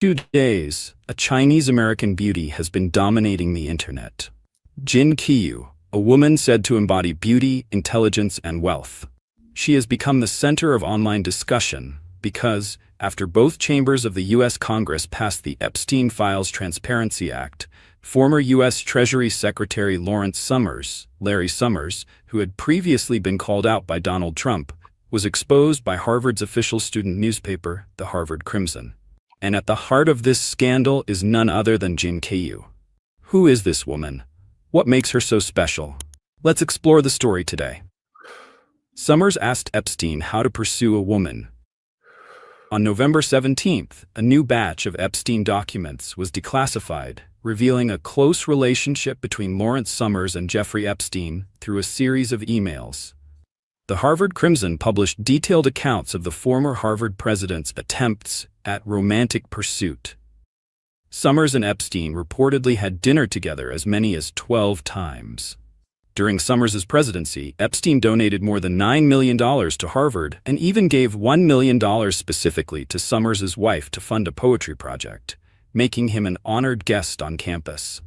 2 days, a Chinese American beauty has been dominating the internet. Jin Qiyu, a woman said to embody beauty, intelligence, and wealth. She has become the center of online discussion because, after both chambers of the U.S. Congress passed the Epstein Files Transparency Act, Former U.S. Treasury Secretary Lawrence Summers, Larry Summers, who had previously been called out by Donald Trump, was exposed by Harvard's official student newspaper, the Harvard Crimson. And at the heart of this scandal is none other than Jin Kyu. Who is this woman? What makes her so special? Let's explore the story today. Summers asked Epstein how to pursue a woman. On November 17th, a new batch of Epstein documents was declassified, revealing a close relationship between Lawrence Summers and Jeffrey Epstein through a series of emails. The Harvard Crimson published detailed accounts of the former Harvard president's attempts at romantic pursuit. Summers and Epstein reportedly had dinner together as many as 12 times. During Summers' presidency, Epstein donated more than $9 million to Harvard and even gave $1 million specifically to Summers' wife to fund a poetry project, making him an honored guest on campus.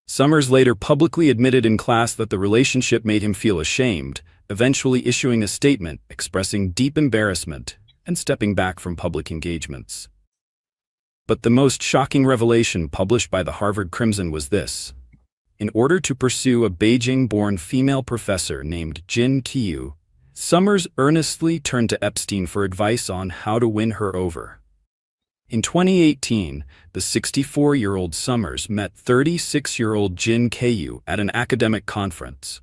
Summers later publicly admitted in class that the relationship made him feel ashamed, eventually issuing a statement expressing deep embarrassment and stepping back from public engagements. But the most shocking revelation published by the Harvard Crimson was this. In order to pursue a Beijing-born female professor named Jin Kyu, Summers earnestly turned to Epstein for advice on how to win her over. In 2018, the 64-year-old Summers met 36-year-old Jin Kyu at an academic conference.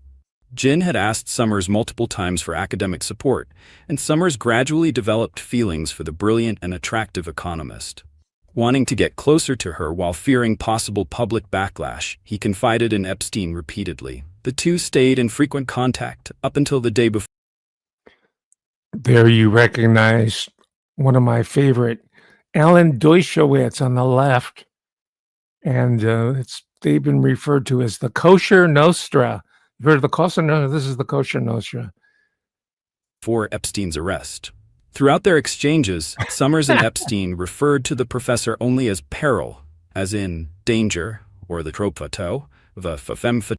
Jin had asked Summers multiple times for academic support, and Summers gradually developed feelings for the brilliant and attractive economist. Wanting to get closer to her while fearing possible public backlash, he confided in Epstein repeatedly. The two stayed in frequent contact up until the day before. There you recognize one of my favorite, Alan Dershowitz on the left. And they've been referred to as the Kosher Nostra. You've heard of the Kosher Nostra? This is the Kosher Nostra. For Epstein's arrest. Throughout their exchanges, Summers and Epstein referred to the professor only as peril, as in danger, or the trope fatale, the femme fatale.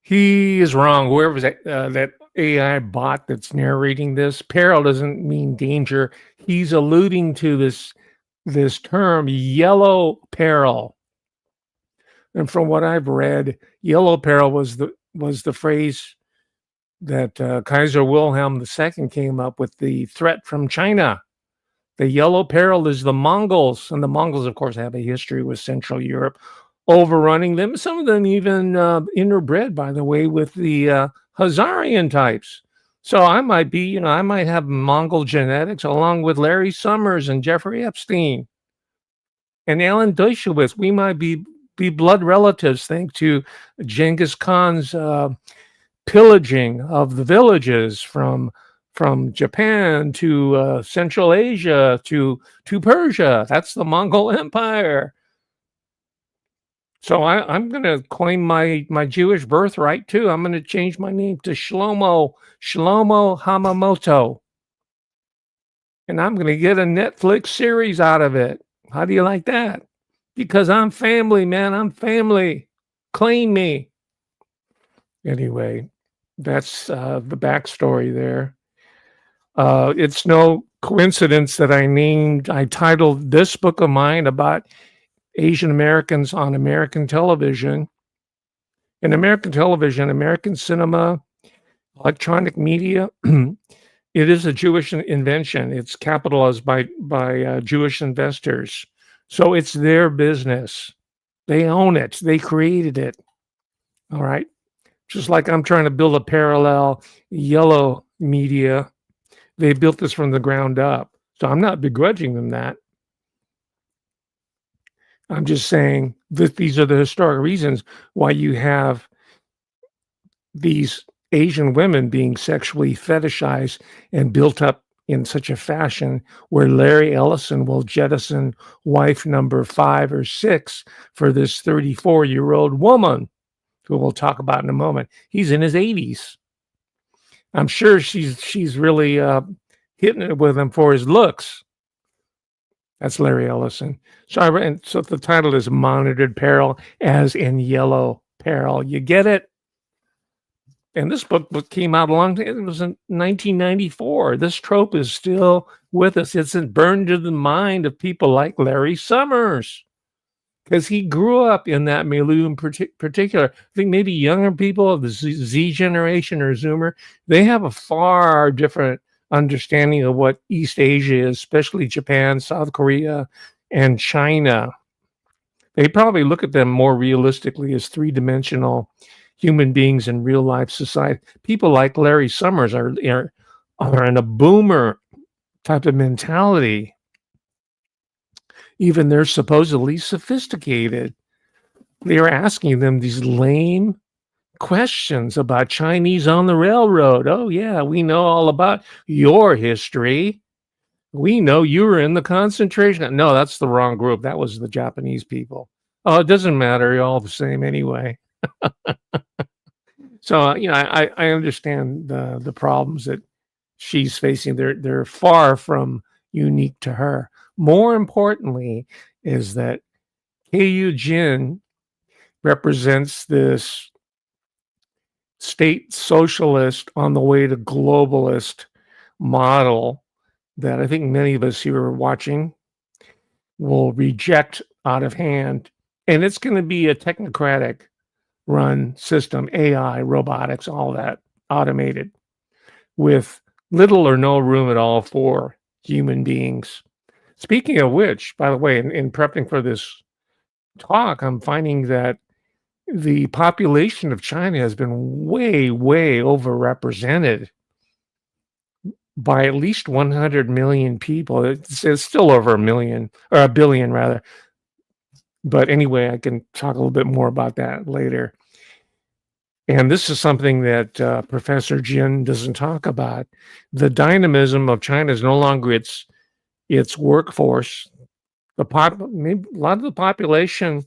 He is wrong. Whoever's that AI bot that's narrating this, peril doesn't mean danger. He's alluding to this term, yellow peril. And from what I've read, yellow peril was the phrase that Kaiser Wilhelm II came up with, the threat from China. The yellow peril is the Mongols, and the Mongols, of course, have a history with Central Europe overrunning them. Some of them even interbred, by the way, with the Khazarian types. So I might be, I might have Mongol genetics along with Larry Summers and Jeffrey Epstein and Alan Dershowitz. We might be blood relatives, thanks to Genghis Khan's pillaging of the villages from Japan to Central Asia to Persia. That's the Mongol Empire. So I'm going to claim my Jewish birthright too. I'm going to change my name to Shlomo Hamamoto. And I'm going to get a Netflix series out of it. How do you like that? Because I'm family, man. I'm family. Claim me. Anyway, that's the backstory there. It's no coincidence that I titled this book of mine about Asian Americans on American television. In American television, American cinema, electronic media, it is a Jewish invention. It's capitalized by Jewish investors. So it's their business. They own it. They created it. All right. Just like I'm trying to build a parallel yellow media. They built this from the ground up. So I'm not begrudging them that. I'm just saying that these are the historic reasons why you have these Asian women being sexually fetishized and built up in such a fashion where Larry Ellison will jettison wife number 5 or 6 for this 34-year-old woman, who we'll talk about in a moment. He's in his 80s. I'm sure she's really hitting it with him for his looks. That's Larry Ellison. So the title is Monitored Peril, as in yellow peril. You get it? And this book came out it was in 1994. This trope is still with us. It's burned to the mind of people like Larry Summers. because he grew up in that milieu in particular. I think maybe younger people of the Z generation or Zoomer, they have a far different understanding of what East Asia is, especially Japan, South Korea, and China. They probably look at them more realistically as three-dimensional human beings in real life society. People like Larry Summers are in a boomer type of mentality. Even they're supposedly sophisticated. They're asking them these lame questions about Chinese on the railroad. Oh, yeah, we know all about your history. We know you were in the concentration. No, that's the wrong group. That was the Japanese people. Oh, it doesn't matter. You're all the same anyway. So, I understand the problems that she's facing. They're far from unique to her. More importantly, is that Keiyu Jin represents this state socialist on the way to globalist model that I think many of us here watching will reject out of hand. And it's going to be a technocratic run system, AI, robotics, all that automated, with little or no room at all for human beings. Speaking of which, by the way, in prepping for this talk, I'm finding that the population of China has been way, way overrepresented by at least 100 million people. It's still over a million, or a billion rather. But anyway, I can talk a little bit more about that later. And this is something that Professor Jin doesn't talk about. The dynamism of China is no longer its workforce. Maybe a lot of the population,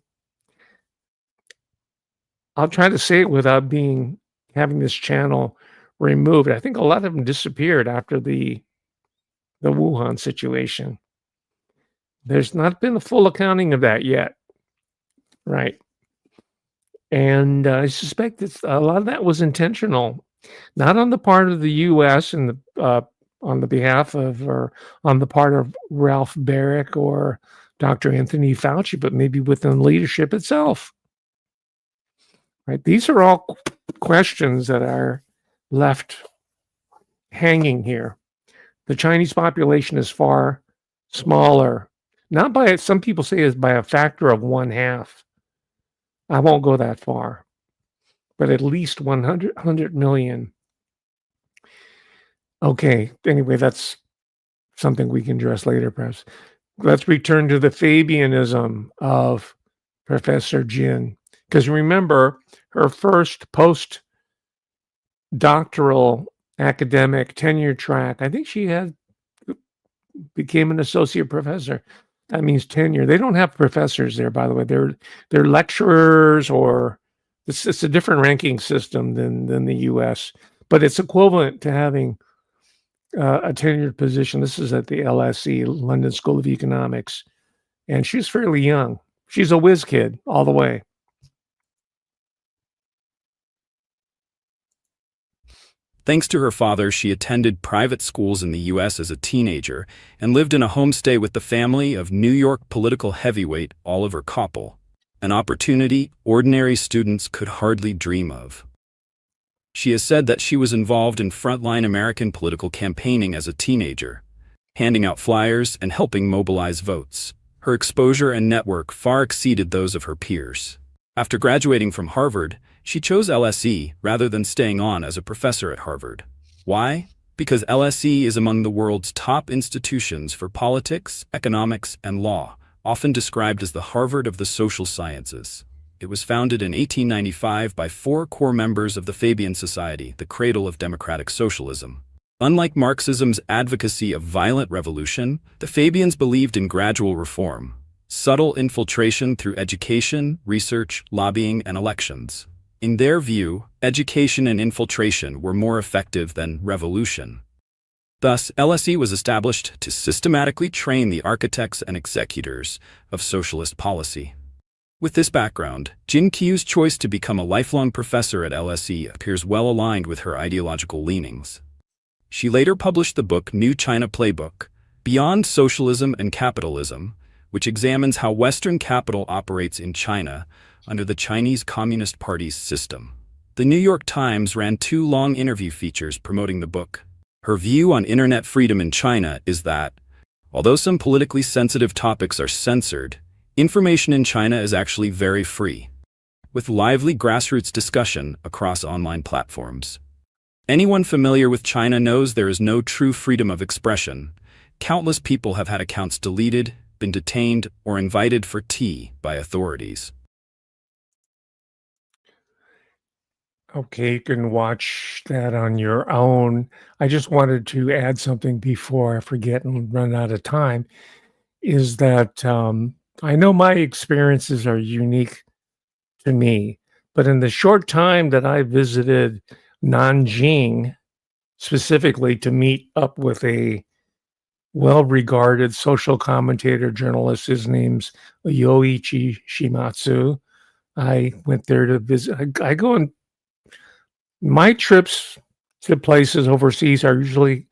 I'll try to say it without having this channel removed. I think a lot of them disappeared after the Wuhan situation. There's not been a full accounting of that yet, right? And I suspect that a lot of that was intentional, not on the part of the U.S. and on the behalf of, or on the part of Ralph Baric or Dr. Anthony Fauci, but maybe within leadership itself. Right? These are all questions that are left hanging here. The Chinese population is far smaller, not by, some people say is by a factor of 1/2. I won't go that far, but at least 100 million. Okay, anyway, that's something we can address later, perhaps. Let's return to the Fabianism of Professor Jin, because remember, her first post-doctoral academic tenure track, I think she became an associate professor. That means tenure. They don't have professors there, by the way. They're lecturers, or it's a different ranking system than the U.S., but it's equivalent to having a tenured position. This is at the LSE, London School of Economics, and she's fairly young. She's a whiz kid all the way. Thanks to her father, she attended private schools in the U.S. as a teenager and lived in a homestay with the family of New York political heavyweight Oliver Koppel, an opportunity ordinary students could hardly dream of. She has said that she was involved in frontline American political campaigning as a teenager, handing out flyers and helping mobilize votes. Her exposure and network far exceeded those of her peers. After graduating from Harvard, she chose LSE rather than staying on as a professor at Harvard. Why? Because LSE is among the world's top institutions for politics, economics, and law, often described as the Harvard of the social sciences. It was founded in 1895 by 4 core members of the Fabian Society, the cradle of democratic socialism. Unlike Marxism's advocacy of violent revolution, the Fabians believed in gradual reform, subtle infiltration through education, research, lobbying, and elections. In their view, education and infiltration were more effective than revolution. Thus, LSE was established to systematically train the architects and executors of socialist policy. With this background, Jin Kiyu's choice to become a lifelong professor at LSE appears well aligned with her ideological leanings. She later published the book New China Playbook, Beyond Socialism and Capitalism, which examines how Western capital operates in China under the Chinese Communist Party's system. The New York Times ran 2 long interview features promoting the book. Her view on internet freedom in China is that, although some politically sensitive topics are censored, information in China is actually very free, with lively grassroots discussion across online platforms. Anyone familiar with China knows there is no true freedom of expression. Countless people have had accounts deleted, been detained, or invited for tea by authorities. Okay, you can watch that on your own. I just wanted to add something before I forget and run out of time, is that I know my experiences are unique to me, but in the short time that I visited Nanjing, specifically to meet up with a well-regarded social commentator journalist, his name's Yoichi Shimatsu. I went there to visit. I go on my trips to places overseas are usually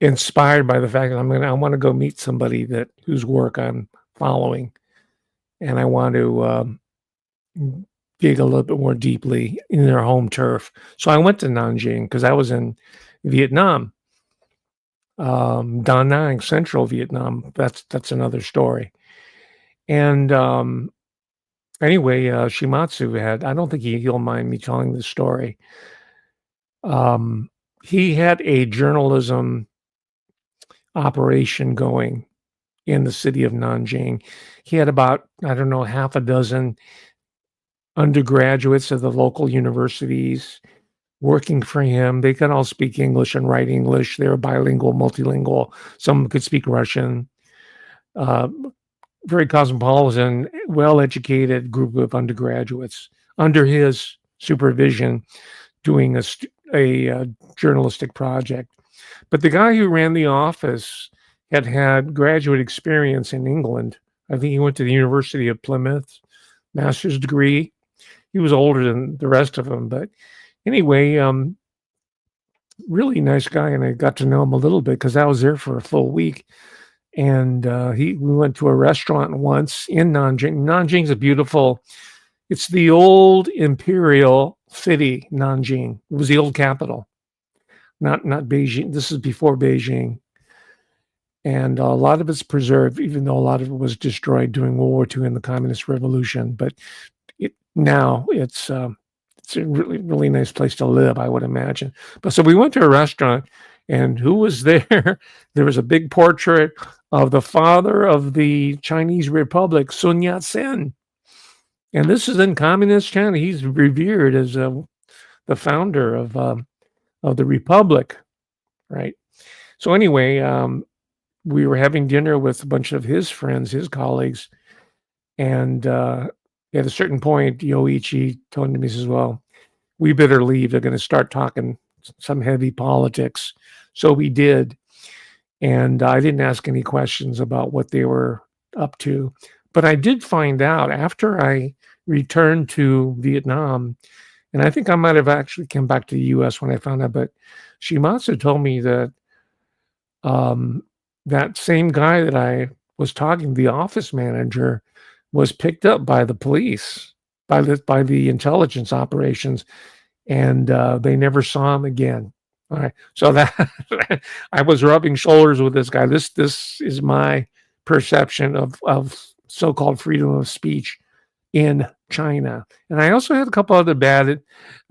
inspired by the fact that I want to go meet somebody whose work I'm following, and I want to dig a little bit more deeply in their home turf. So I went to Nanjing because I was in Vietnam, Da Nang, central Vietnam. That's another story. And anyway, Shimatsu I don't think he'll mind me telling the story. He had a journalism operation going in the city of Nanjing. He had about, I don't know, half a dozen undergraduates of the local universities working for him. They could all speak English and write English. They were bilingual, multilingual. Some could speak Russian. Very cosmopolitan, well-educated group of undergraduates under his supervision doing a journalistic project. But the guy who ran the office had graduate experience in England. I think he went to the University of Plymouth, master's degree. He was older than the rest of them, but anyway, really nice guy, and I got to know him a little bit because I was there for a full week. And we went to a restaurant once in Nanjing. Nanjing's it's the old imperial city, Nanjing. It was the old capital, not Beijing. This is before Beijing. And a lot of it's preserved, even though a lot of it was destroyed during World War II and the Communist Revolution. But now it's a really, really nice place to live, I would imagine. But so we went to a restaurant, and who was there? There was a big portrait of the father of the Chinese Republic, Sun Yat-sen. And this is in communist China. He's revered as the founder of the republic, right? So anyway, we were having dinner with a bunch of his friends, his colleagues, and at a certain point, Yoichi told me, he says, well, we better leave. They're going to start talking some heavy politics. So we did. And I didn't ask any questions about what they were up to. But I did find out after I returned to Vietnam, and I think I might have actually come back to the U.S. when I found out, but Shimatsu told me that that same guy that I was talking, the office manager, was picked up by the police, by the intelligence operations, and they never saw him again. All right, so that I was rubbing shoulders with this guy. This is my perception of so-called freedom of speech in China. And I also had a couple other bad,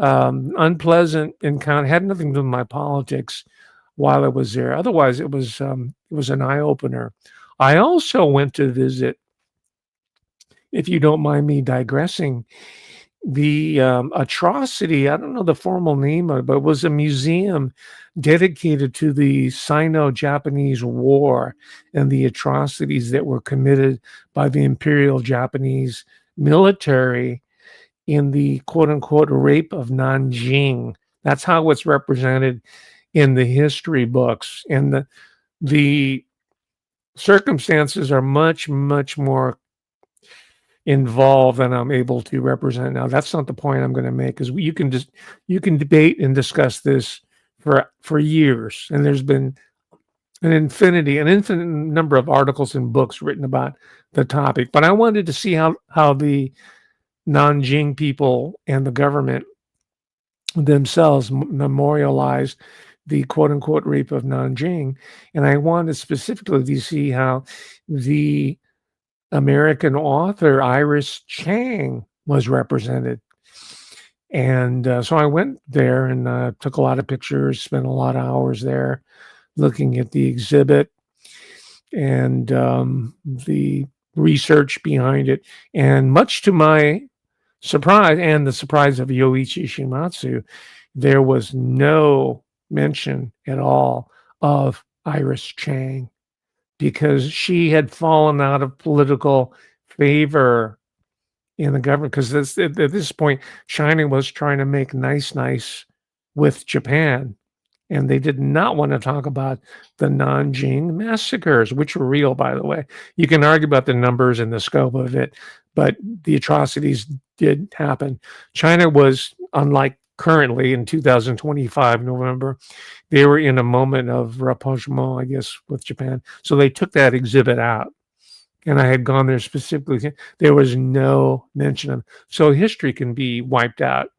unpleasant encounters. Had nothing to do with my politics while I was there. Otherwise, it was an eye opener. I also went to visit, if you don't mind me digressing, the atrocity, I don't know the formal name of it, but it was a museum dedicated to the Sino-Japanese War and the atrocities that were committed by the Imperial Japanese military in the quote-unquote rape of Nanjing. That's how it's represented in the history books. And the circumstances are much, much more involved than I'm able to represent now. That's not the point I'm going to make, because you can debate and discuss this for years, and there's been an infinite number of articles and books written about the topic. But I wanted to see how the Nanjing people and the government themselves memorialized the quote unquote rape of Nanjing. And I wanted specifically to see how the American author Iris Chang was represented. And so I went there and took a lot of pictures, spent a lot of hours there looking at the exhibit and the research behind it. And much to my surprise and the surprise of Yoichi Shimatsu, there was no mention at all of Iris Chang because she had fallen out of political favor in the government because at this point China was trying to make nice with Japan, and they did not want to talk about the Nanjing massacres, which were real, by the way. You can argue about the numbers and the scope of it, but the atrocities did happen. China was, unlike currently in 2025 November, they were in a moment of rapprochement, I guess, with Japan. So they took that exhibit out. And I had gone there specifically. There was no mention of it. So history can be wiped out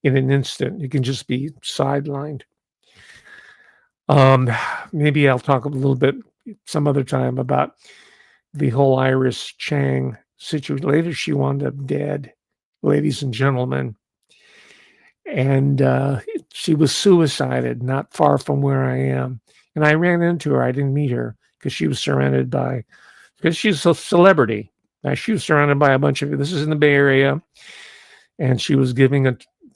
in an instant. It can just be sidelined. Maybe I'll talk a little bit some other time about the whole Iris Chang situation. Later, she wound up dead, ladies and gentlemen. And she was suicided not far from where I am. And I ran into her. I didn't meet her because she was surrounded by, because she's a celebrity. Now, she was surrounded by a bunch of, this is in the Bay Area, and she was giving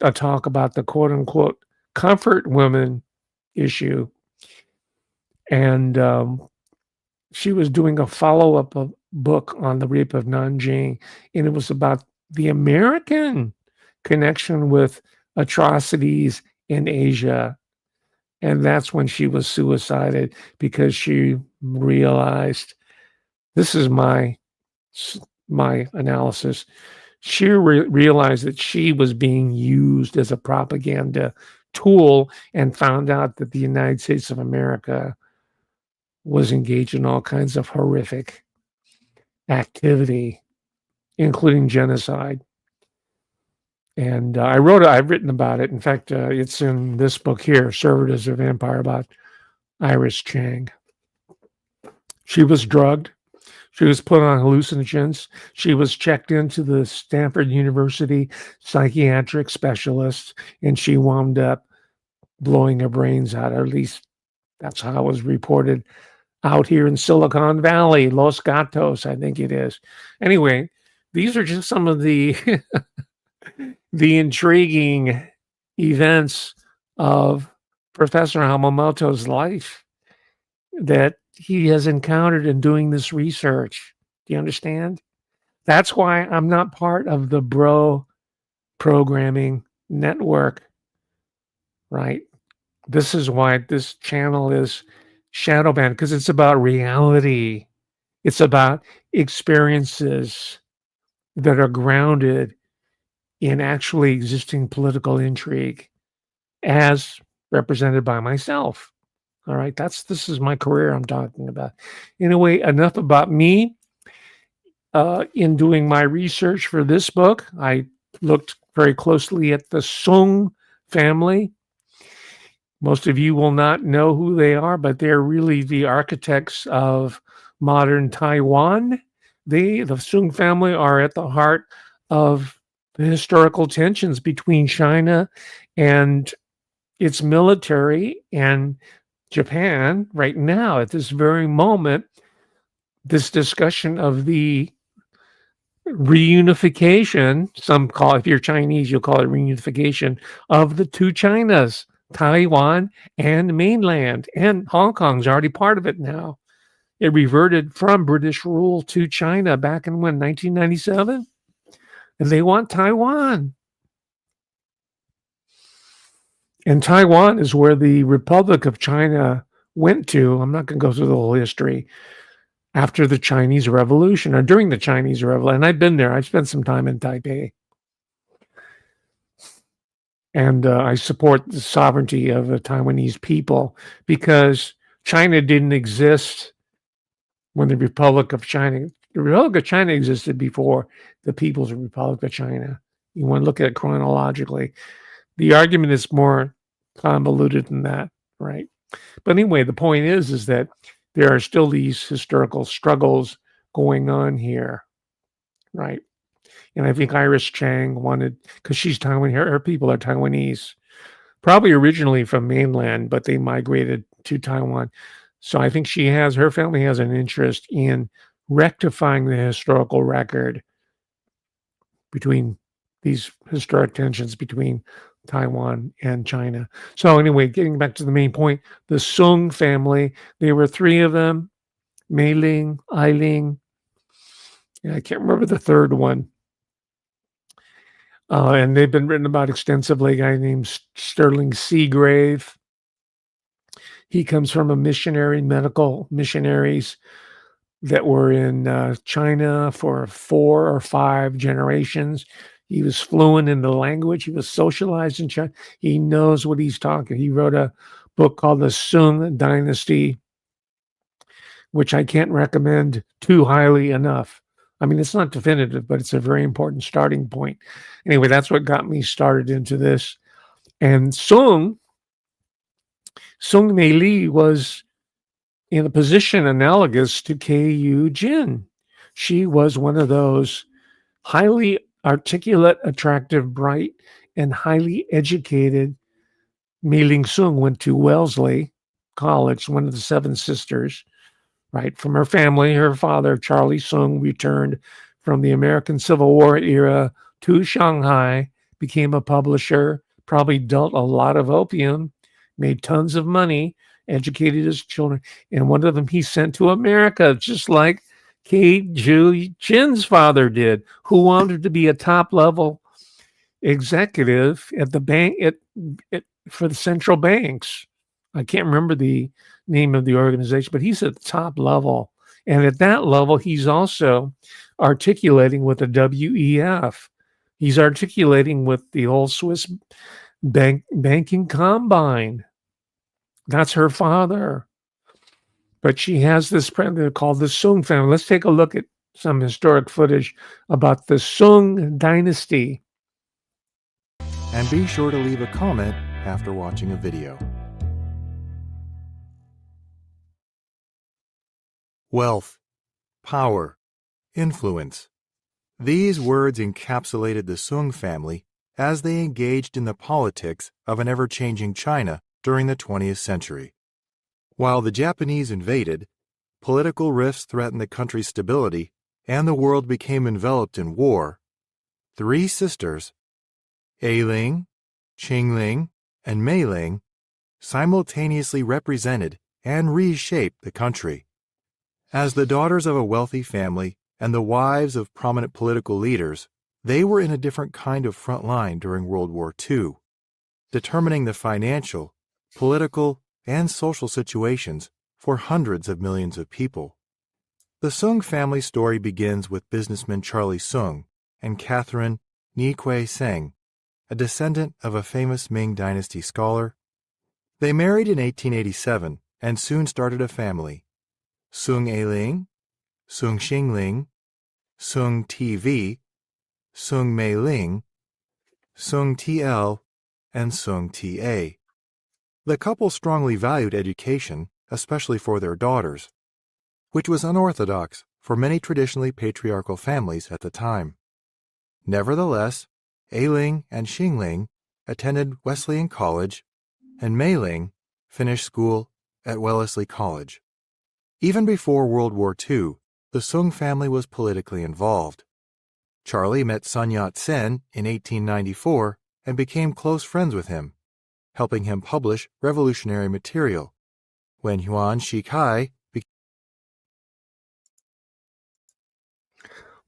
a talk about the quote unquote comfort women issue. And she was doing a follow-up book on the rape of Nanjing, and it was about the American connection with atrocities in Asia. And that's when she was suicided, because she realized, this is my analysis, she realized that she was being used as a propaganda tool and found out that the United States of America was engaged in all kinds of horrific activity, including genocide. And I've written about it. In fact, it's in this book here, Served as a Vampire, about Iris Chang. She was drugged. She was put on hallucinogens. She was checked into the Stanford University psychiatric specialist, and she wound up blowing her brains out, or at least that's how it was reported out here in Silicon Valley, Los Gatos, I think it is. Anyway, these are just some of the the intriguing events of Professor Hamamoto's life that he has encountered in doing this research. Do you understand? That's why I'm not part of the bro programming network, right? This is why this channel is shadow banned, because it's about reality. It's about experiences that are grounded in actually existing political intrigue as represented by myself. All right, this is my career I'm talking about. Anyway, enough about me. In doing my research for this book, I looked very closely at the Sung family. Most of you will not know who they are, but they're really the architects of modern Taiwan. The Sung family are at the heart of the historical tensions between China and its military and Japan right now. At this very moment, this discussion of the reunification, some call, if you're Chinese, you'll call it reunification, of the two Chinas, Taiwan and mainland, and Hong Kong's already part of it now. It reverted from British rule to China back in 1997, and they want Taiwan. And Taiwan is where the Republic of China went to. I'm not going to go through the whole history. After the Chinese Revolution, or during the Chinese Revolution, and I've been there. I've spent some time in Taipei. And I support the sovereignty of the Taiwanese people, because China didn't exist when the Republic of China. The Republic of China existed before the People's Republic of China. You want to look at it chronologically. The argument is more convoluted than that, right? But anyway, the point is that there are still these historical struggles going on here, right? And I think Iris Chang wanted, because she's Taiwan, her people are Taiwanese, probably originally from mainland, but they migrated to Taiwan. So I think her family has an interest in rectifying the historical record between these historic tensions between Taiwan and China. So anyway, getting back to the main point, the Sung family, there were three of them, Mei Ling, Ai Ling, and I can't remember the third one. And they've been written about extensively. A guy named Sterling Seagrave. He comes from medical missionaries that were in China for 4 or 5 generations. He was fluent in the language. He was socialized in China. He knows what he's talking. He wrote a book called The Sung Dynasty, which I can't recommend too highly enough. I mean, it's not definitive, but it's a very important starting point. Anyway, that's what got me started into this. And Sung Mei Li was in a position analogous to Ku Jin. She was one of those highly articulate, attractive, bright, and highly educated. Mei Ling Sung went to Wellesley College, one of the 7 sisters, right? From her family, her father, Charlie Sung, returned from the American Civil War era to Shanghai, became a publisher, probably dealt a lot of opium, made tons of money, educated his children, and one of them he sent to America, just like Ku Jin's father did, who wanted to be a top-level executive at the bank for the central banks. I can't remember the name of the organization, but he's at the top level. And at that level, he's also articulating with the WEF. He's articulating with the whole Swiss banking combine. That's her father. But she has this friend called the Sung family. Let's take a look at some historic footage about the Sung dynasty. And be sure to leave a comment after watching a video. Wealth, power, influence. These words encapsulated the Sung family as they engaged in the politics of an ever-changing China during the 20th century. While the Japanese invaded, political rifts threatened the country's stability and the world became enveloped in war. 3 sisters, Ai Ling, Qing Ling, and Mei Ling, simultaneously represented and reshaped the country. As the daughters of a wealthy family and the wives of prominent political leaders, they were in a different kind of front line during World War II, determining the financial, political, and social situations for hundreds of millions of people. The Sung family story begins with businessman Charlie Sung and Catherine Ni-Kwei Seng, a descendant of a famous Ming Dynasty scholar. They married in 1887 and soon started a family. Sung Ai Ling, Sung Xing Ling, Sung TV, Sung Mei Ling, Sung TL, and Sung TA. The couple strongly valued education, especially for their daughters, which was unorthodox for many traditionally patriarchal families at the time. Nevertheless, Ai Ling and Xing Ling attended Wesleyan College, and Mei Ling finished school at Wellesley College. Even before World War II, the Sung family was politically involved. Charlie met Sun Yat-sen in 1894 and became close friends with him, helping him publish revolutionary material. When Yuan Shikai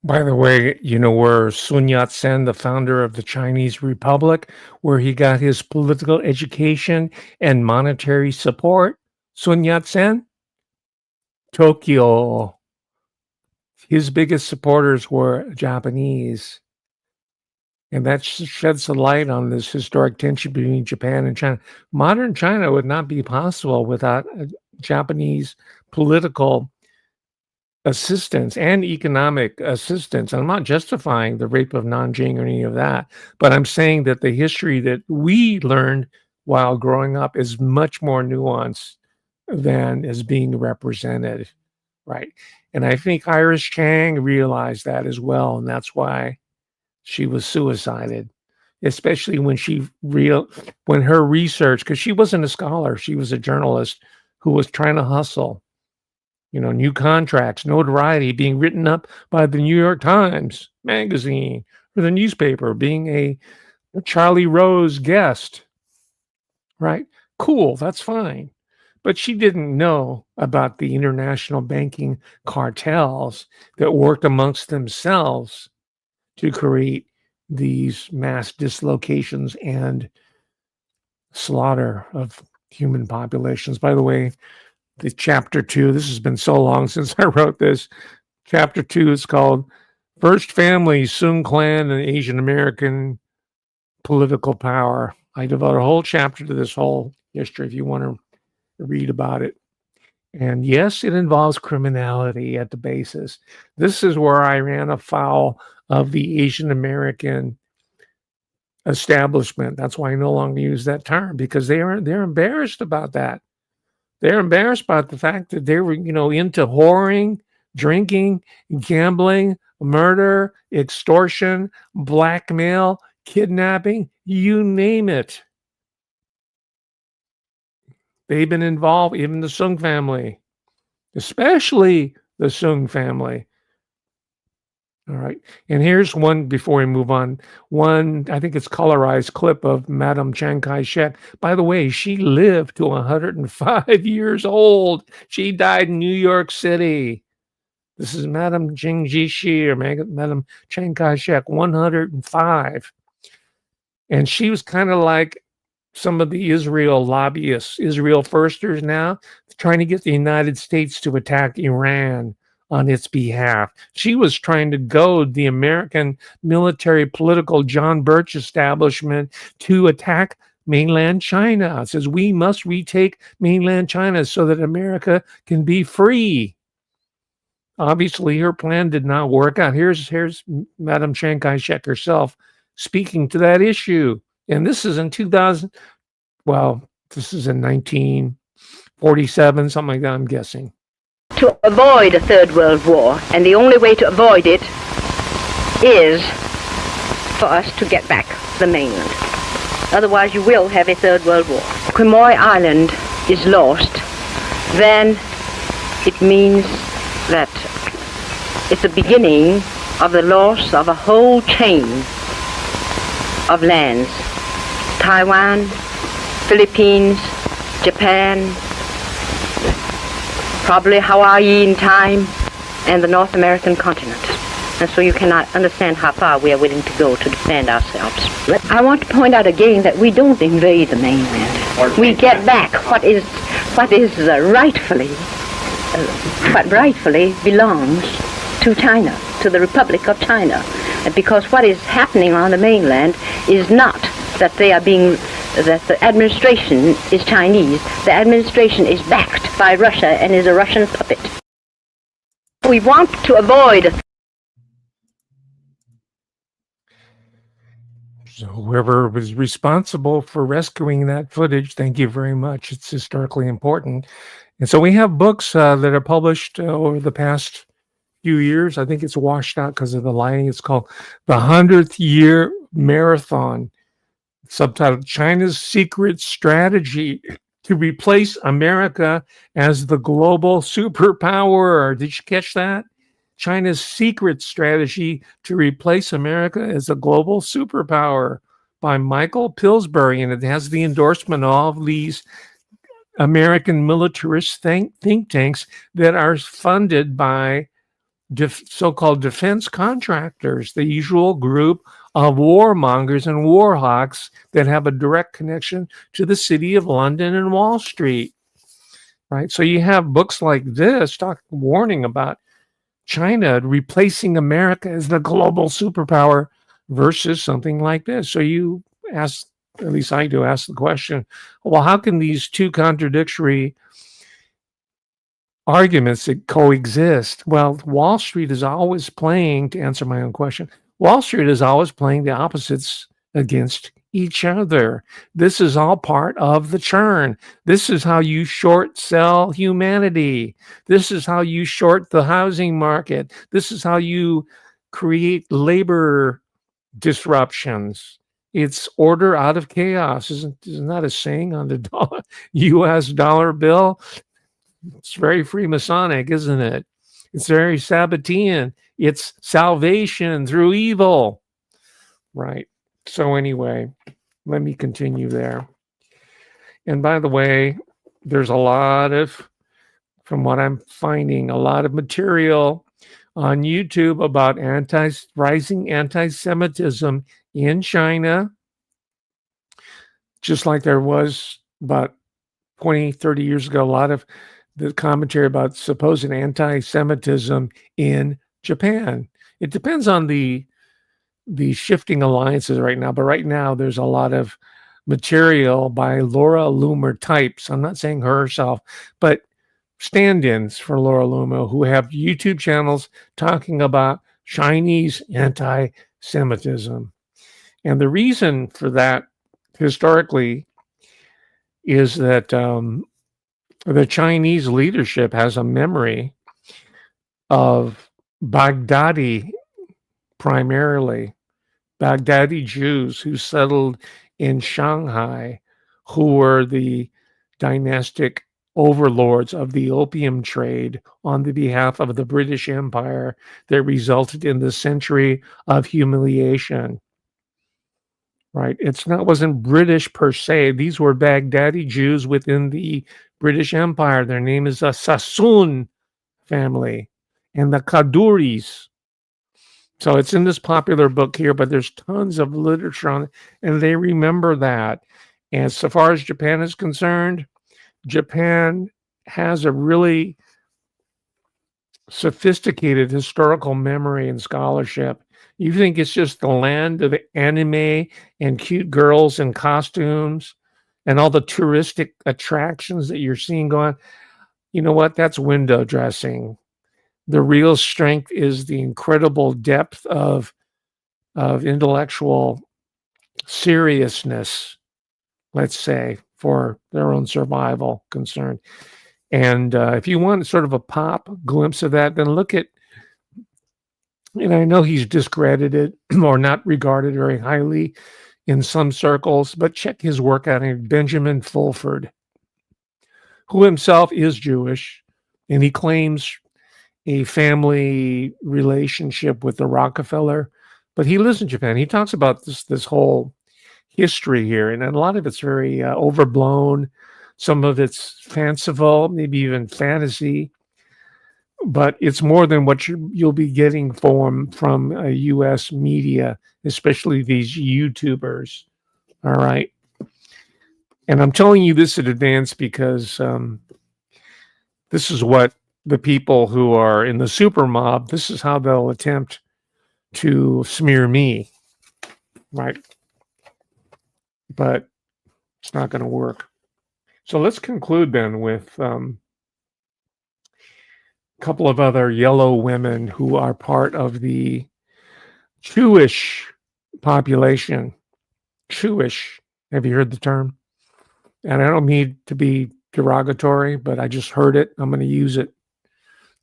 By the way, you know where Sun Yat-sen, the founder of the Chinese Republic, where he got his political education and monetary support? Sun Yat-sen? Tokyo. His biggest supporters were Japanese. And that sheds a light on this historic tension between Japan and China. Modern China would not be possible without Japanese political assistance and economic assistance. I'm not justifying the rape of Nanjing or any of that, but I'm saying that the history that we learned while growing up is much more nuanced than is being represented, right? And I think Iris Chang realized that as well, and that's why she was suicided, especially when her research, because she wasn't a scholar, she was a journalist who was trying to hustle, new contracts, notoriety, being written up by the New York Times magazine or the newspaper, being a Charlie Rose guest, right? Cool, that's fine. But she didn't know about the international banking cartels that worked amongst themselves to create these mass dislocations and slaughter of human populations. By the way, the chapter 2, this has been so long since I wrote this. Chapter 2 is called First Family, Sung Clan, and Asian American Political Power. I devote a whole chapter to this whole history if you want to read about it. And yes, it involves criminality at the basis. This is where I ran afoul of the Asian American establishment. That's why I no longer use that term, because they're embarrassed about that. They're embarrassed about the fact that they were, into whoring, drinking, gambling, murder, extortion, blackmail, kidnapping, you name it. They've been involved, even the Sung family, especially the Sung family. All right. And here's one before we move on. One, I think it's colorized clip of Madame Chiang Kai-shek. By the way, she lived to 105 years old. She died in New York City. This is Madame Jing Jishi or Madame Chiang Kai-shek, 105. And she was kind of like some of the Israel lobbyists, Israel firsters now, trying to get the United States to attack Iran on its behalf. She was trying to goad the American military political John Birch establishment to attack mainland China. It says we must retake mainland China so that America can be free. Obviously, her plan did not work out. Here's Madame Chiang Kai-shek herself speaking to that issue. And this is in 2000. Well, this is in 1947, something like that, I'm guessing. To avoid a third world war, and the only way to avoid it is for us to get back the mainland. Otherwise you will have a third world war. Quemoy Island is lost, then it means that it's the beginning of the loss of a whole chain of lands. Taiwan, Philippines, Japan, probably Hawaii in time, and the North American continent. And so you cannot understand how far we are willing to go to defend ourselves. I want to point out again that we don't invade the mainland. We get back what rightfully belongs to China, to the Republic of China. Because what is happening on the mainland is not that that the administration is Chinese. The administration is backed by Russia and is a Russian puppet. We want to avoid. So whoever was responsible for rescuing that footage, thank you very much. It's historically important. And so we have books that are published over the past few years. I think it's washed out because of the lighting. It's called The 100th Year Marathon, subtitled China's Secret Strategy to Replace America as the Global Superpower. Did you catch that? China's secret strategy to replace America as a global superpower by Michael Pillsbury. And it has the endorsement of all of these American militarist think tanks that are funded by so-called defense contractors, the usual group of warmongers and war hawks that have a direct connection to the city of London and Wall Street, right? So you have books like this warning about China replacing America as the global superpower versus something like this. So you ask, at least I do, ask the question, well, how can these two contradictory arguments that coexist. Well, Wall Street is always playing, to answer my own question, Wall Street is always playing the opposites against each other. This is all part of the churn. This is how you short sell humanity. This is how you short the housing market. This is how you create labor disruptions. It's order out of chaos. Isn't that a saying on the US dollar bill? It's very Freemasonic, isn't it? It's very Sabbatean. It's salvation through evil. Right. So anyway, let me continue there. And by the way, there's a lot of, from what I'm finding, a lot of material on YouTube about rising anti-Semitism in China, just like there was about 20, 30 years ago, a lot of the commentary about supposed anti-Semitism in Japan. It depends on the shifting alliances right now, but right now there's a lot of material by Laura Loomer types. I'm not saying her herself, but stand-ins for Laura Loomer who have YouTube channels talking about Chinese anti-Semitism. And the reason for that historically is that the Chinese leadership has a memory of Baghdadi, primarily Baghdadi Jews who settled in Shanghai, who were the dynastic overlords of the opium trade on the behalf of the British Empire that resulted in the century of humiliation. Right? Wasn't British per se. These were Baghdadi Jews within the British Empire. Their name is the Sassoon family and the Kaduris. So it's in this popular book here, but there's tons of literature on it, and they remember that. And so far as Japan is concerned, Japan has a really sophisticated historical memory and scholarship. You think it's just the land of anime and cute girls in costumes and all the touristic attractions that you're seeing going. You know what? That's window dressing. The real strength is the incredible depth of intellectual seriousness, let's say, for their own survival concern. And if you want sort of a pop glimpse of that, then look at, and I know he's discredited or not regarded very highly in some circles, but check his work out in Benjamin Fulford, who himself is Jewish, and he claims a family relationship with the Rockefeller, but he lives in Japan. He talks about this whole history here, and a lot of it's very overblown. Some of it's fanciful, maybe even fantasy, but it's more than what you'll be getting from U.S. media, especially these YouTubers. All right. And I'm telling you this in advance because this is what the people who are in the super mob, this is how they'll attempt to smear me. Right. But it's not going to work. So let's conclude then with a couple of other yellow women who are part of the Jewish population. Jewish. Have you heard the term? And I don't mean to be derogatory, but I just heard it. I'm going to use it.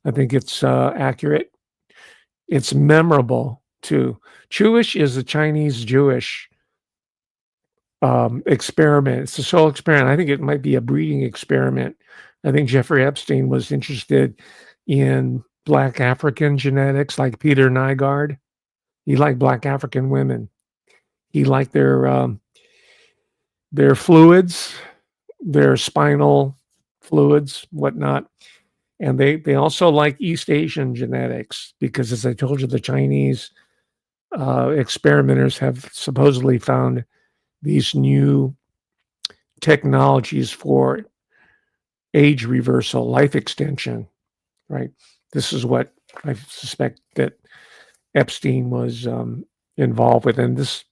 I think it's accurate. It's memorable too. Jewish is the Chinese Jewish experiment. It's a soul experiment. I think it might be a breeding experiment. I think Jeffrey Epstein was interested in Black African genetics, like Peter Nygaard. He liked Black African women. He liked their fluids, their spinal fluids, whatnot. And they also like East Asian genetics because, as I told you, the Chinese experimenters have supposedly found these new technologies for age reversal, life extension, right? This is what I suspect that Epstein was involved with. And this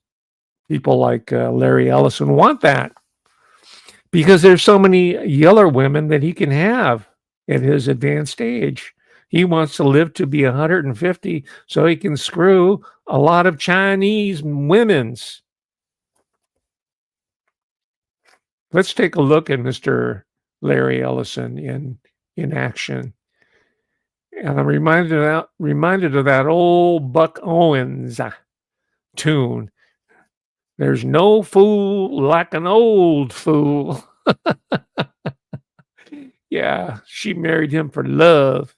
people like Larry Ellison want that because there's so many YELLER women that he can have. at his advanced age. He wants to live to be 150 so he can screw a lot of Chinese women's. Let's take a look at Mr. Larry Ellison in action. And I'm reminded of that old Buck Owens tune. There's no fool like an old fool. Yeah, she married him for love.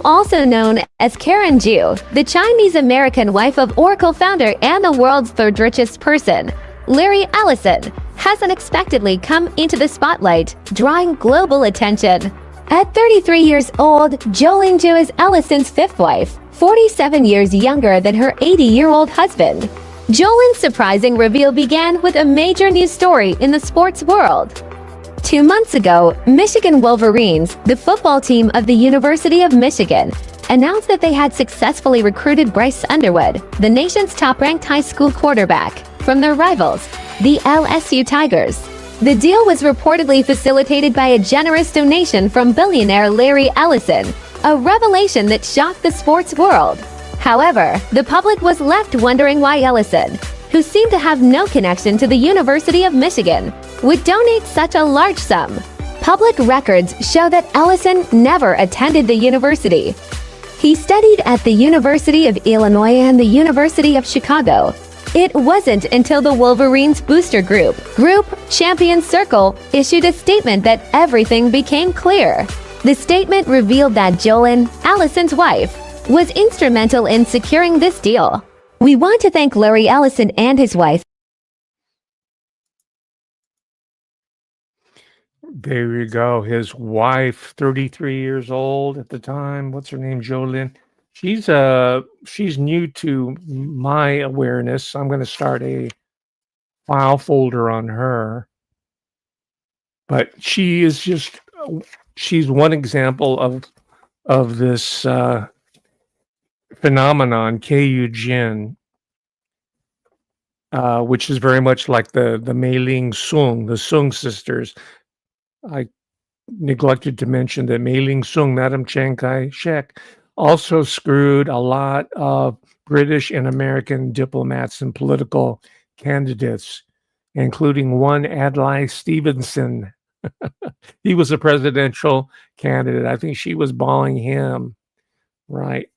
Also known as Karen Ju, the Chinese-American wife of Oracle founder and the world's third richest person, Larry Ellison, has unexpectedly come into the spotlight, drawing global attention. At 33 years old, Jolene Ju is Ellison's fifth wife, 47 years younger than her 80-year-old husband. Jolene's surprising reveal began with a major news story in the sports world. 2 months ago, Michigan Wolverines, the football team of the University of Michigan, announced that they had successfully recruited Bryce Underwood, the nation's top-ranked high school quarterback, from their rivals, the LSU Tigers. The deal was reportedly facilitated by a generous donation from billionaire Larry Ellison, a revelation that shocked the sports world. However, the public was left wondering why Ellison, who seemed to have no connection to the University of Michigan, would donate such a large sum. Public records show that Ellison never attended the university. He studied at the University of Illinois and the University of Chicago. It wasn't until the Wolverines booster group Champion Circle, issued a statement that everything became clear. The statement revealed that Jolene, Ellison's wife, was instrumental in securing this deal. We want to thank Larry Ellison and his wife. There you go. His wife, 33 years old at the time. What's her name? Jolene. She's new to my awareness. I'm going to start a file folder on her. But she's one example of this phenomenon, Keiyu Jin, which is very much like the Mei-Ling Sung, the Sung sisters. I neglected to mention that Mei-Ling Sung, Madam Chiang Kai-shek, also screwed a lot of British and American diplomats and political candidates, including one Adlai Stevenson. He was a presidential candidate. I think she was balling him, right?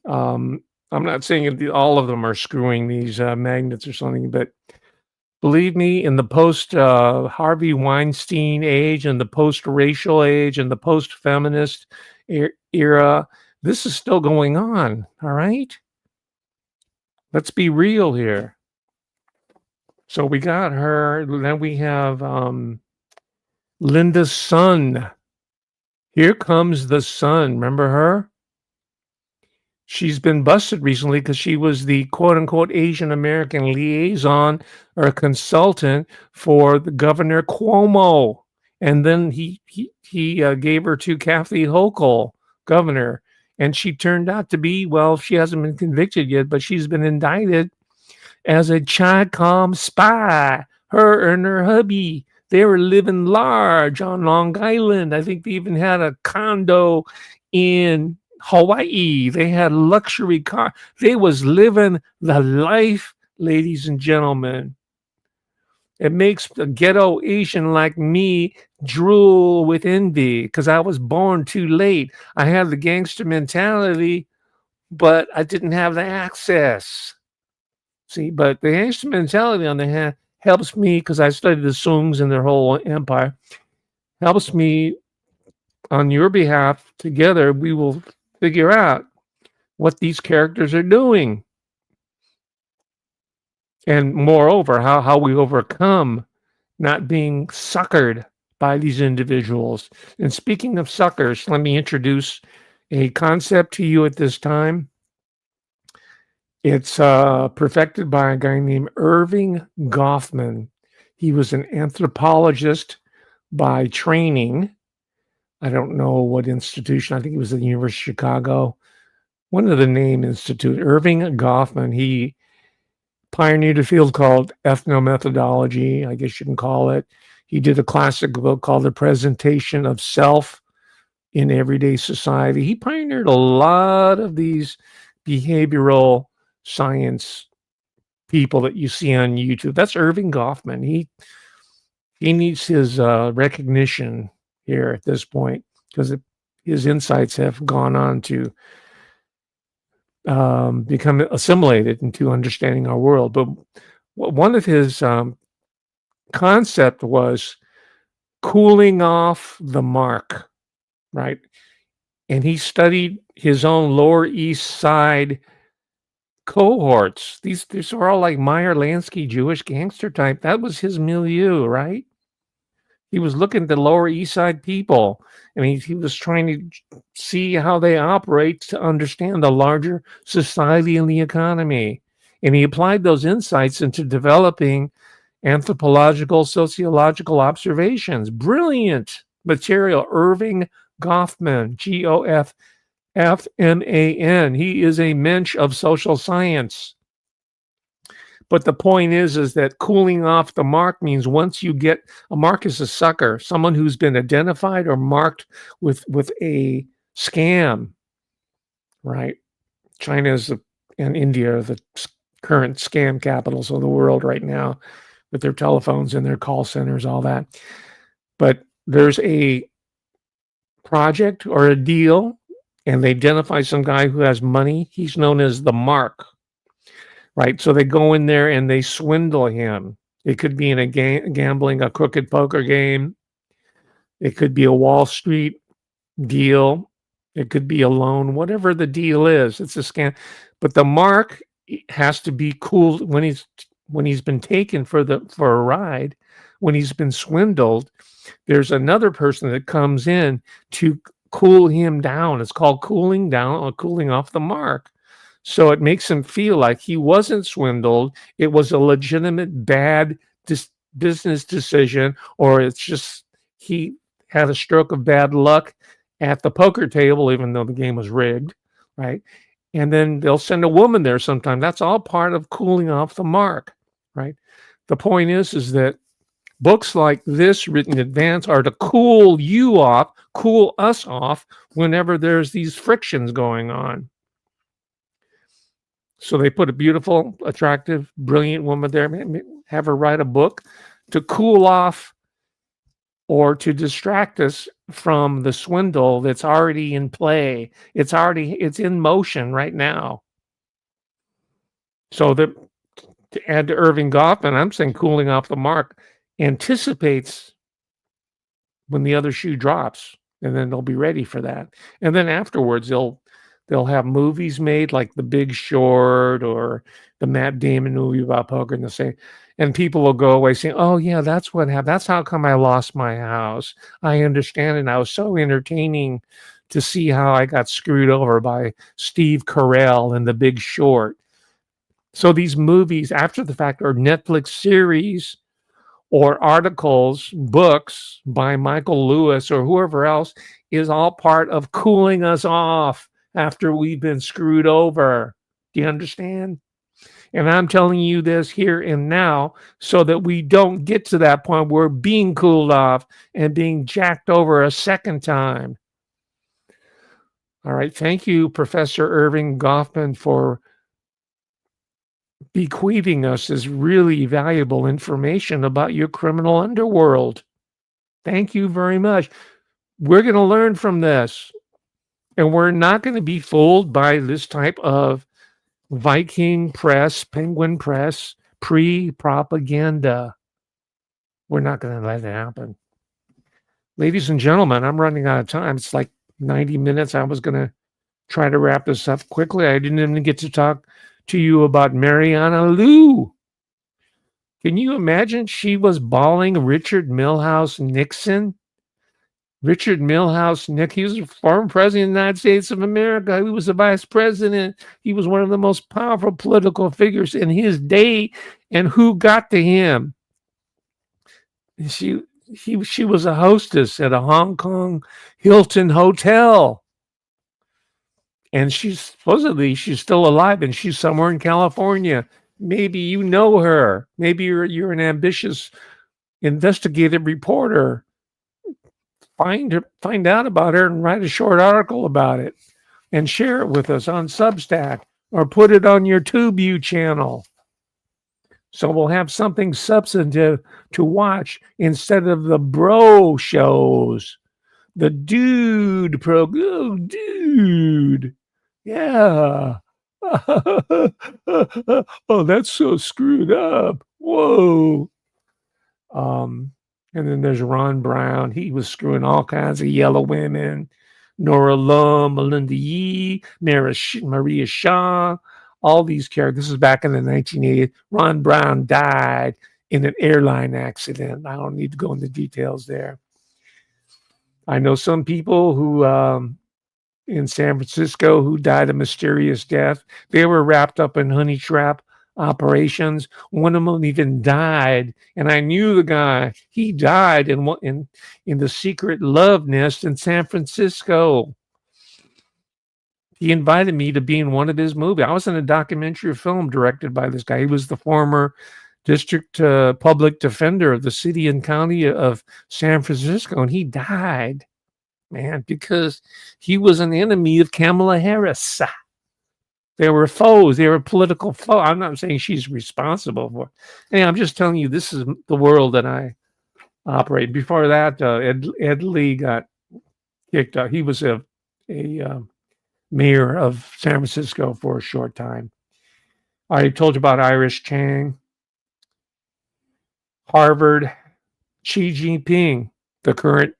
I'm not saying all of them are screwing these magnets or something, but believe me, in the post-Harvey Weinstein age and the post-racial age and the post-feminist era, this is still going on, all right? Let's be real here. So we got her. Then we have Linda Sun. Here comes the sun. Remember her? She's been busted recently because she was the quote-unquote Asian American liaison or consultant for the Governor Cuomo. And then he gave her to Kathy Hochul, governor. And she turned out to be, well, she hasn't been convicted yet, but she's been indicted as a Chi-Com spy. Her and her hubby, they were living large on Long Island. I think they even had a condo in Hawaii. They had luxury car. They was living the life, ladies and gentlemen. It makes a ghetto Asian like me drool with envy because I was born too late. I had the gangster mentality, but I didn't have the access. See, but the gangster mentality, on the hand, helps me because I studied the Sungs and their whole empire. Helps me on your behalf. Together, we will figure out what these characters are doing. And moreover, how we overcome not being suckered by these individuals. And speaking of suckers, let me introduce a concept to you at this time. It's perfected by a guy named Irving Goffman. He was an anthropologist by training. I don't know what institution. I think it was at the University of Chicago. One of the name institute, Irving Goffman. He pioneered a field called ethnomethodology, I guess you can call it. He did a classic book called The Presentation of Self in Everyday Society. He pioneered a lot of these behavioral science people that you see on YouTube. That's Irving Goffman. He needs his recognition here at this point, because his insights have gone on to become assimilated into understanding our world. But one of his concept was cooling off the mark, right? And he studied his own Lower East Side cohorts. These are all like Meyer Lansky Jewish gangster type. That was his milieu, right? He was looking at the Lower East Side people, and he was trying to see how they operate to understand the larger society and the economy. And he applied those insights into developing anthropological, sociological observations. Brilliant material. Irving Goffman, Goffman. He is a mensch of social science. But the point is that cooling off the mark means once you get a mark is a sucker, someone who's been identified or marked with a scam, right? China and India are the current scam capitals of the world right now, with their telephones and their call centers, all that. But there's a project or a deal, and they identify some guy who has money. He's known as the mark. Right, so they go in there and they swindle him. It could be in a gambling, a crooked poker game. It could be a Wall Street deal. It could be a loan. Whatever the deal is, it's a scam. But the mark has to be cooled when he's been taken for a ride. When he's been swindled, there's another person that comes in to cool him down. It's called cooling down or cooling off the mark. So it makes him feel like he wasn't swindled. It was a legitimate bad business decision, or it's just he had a stroke of bad luck at the poker table, even though the game was rigged, right? And then they'll send a woman there sometime. That's all part of cooling off the mark, right? The point is that books like this written in advance are to cool you off, cool us off whenever there's these frictions going on. So they put a beautiful, attractive, brilliant woman there, have her write a book to cool off or to distract us from the swindle that's already in play. It's in motion right now. So to add to Irving Goffman, I'm saying cooling off the mark anticipates when the other shoe drops, and then they'll be ready for that. And then afterwards, they'll have movies made like The Big Short or the Matt Damon movie about poker, and people will go away saying, "Oh yeah, that's what happened. That's how come I lost my house. I understand it. And I was so entertaining to see how I got screwed over by Steve Carell in The Big Short." So these movies, after the fact, are Netflix series or articles, books by Michael Lewis or whoever else, is all part of cooling us off after we've been screwed over. Do you understand? And I'm telling you this here and now so that we don't get to that point where we're being cooled off and being jacked over a second time. All right. Thank you, Professor Irving Goffman, for bequeathing us this really valuable information about your criminal underworld. Thank you very much. We're going to learn from this. And we're not going to be fooled by this type of Viking press, Penguin press, pre-propaganda. We're not going to let it happen. Ladies and gentlemen, I'm running out of time. It's like 90 minutes. I was going to try to wrap this up quickly. I didn't even get to talk to you about Mariana Liu. Can you imagine? She was balling Richard Milhous Nixon. Richard Milhous Nixon, he was a former president of the United States of America. He was the vice president. He was one of the most powerful political figures in his day. And who got to him? She was a hostess at a Hong Kong Hilton hotel. And she's still alive, and she's somewhere in California. Maybe you know her. Maybe you're an ambitious investigative reporter find out about her and write a short article about it and share it with us on Substack or put it on your TubeU channel. So we'll have something substantive to watch instead of the bro shows. The dude oh, dude. Yeah. Oh, that's so screwed up. Whoa. And then there's Ron Brown. He was screwing all kinds of yellow women. Nora Lum, Melinda Yee, Maria Shaw, all these characters. This is back in the 1980s. Ron Brown died in an airline accident. I don't need to go into details there. I know some people who in San Francisco who died a mysterious death. They were wrapped up in honey trap operations. One of them even died, and I knew the guy. He died in the secret love nest in San Francisco. He invited me to be in one of his movies. I was in a documentary film directed by this guy. He was the former district public defender of the city and county of San Francisco, and he died, man, because he was an enemy of Kamala Harris. They were foes. They were political foes. I'm not saying she's responsible for it. Anyway, I'm just telling you, this is the world that I operate. Before that, Ed Lee got kicked out. He was a mayor of San Francisco for a short time. I told you about Irish Chang. Harvard, Xi Jinping, the current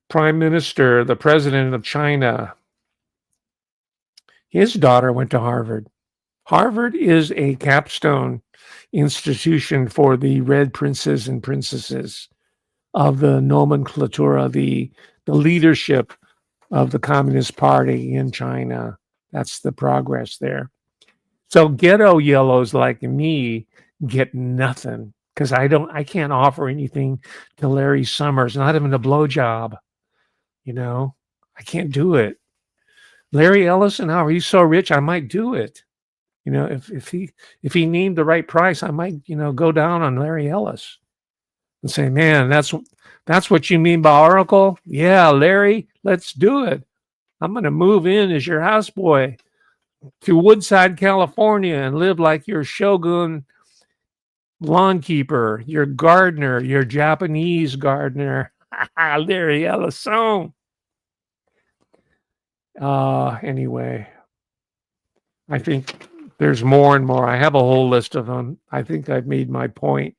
prime minister, the president of China. His daughter went to Harvard. Harvard is a capstone institution for the red princes and princesses of the nomenclatura, the leadership of the Communist Party in China. That's the progress there. So ghetto yellows like me get nothing because I can't offer anything to Larry Summers, not even a blowjob. You know, I can't do it. Larry Ellison, how he's so rich, I might do it. You know, if he named the right price, I might, go down on Larry Ellis and say, man, that's what you mean by Oracle? Yeah, Larry, let's do it. I'm going to move in as your houseboy to Woodside, California, and live like your shogun lawn keeper, your gardener, your Japanese gardener, Larry Ellison. Anyway, I think there's more and more. I have a whole list of them. I think I've made my point.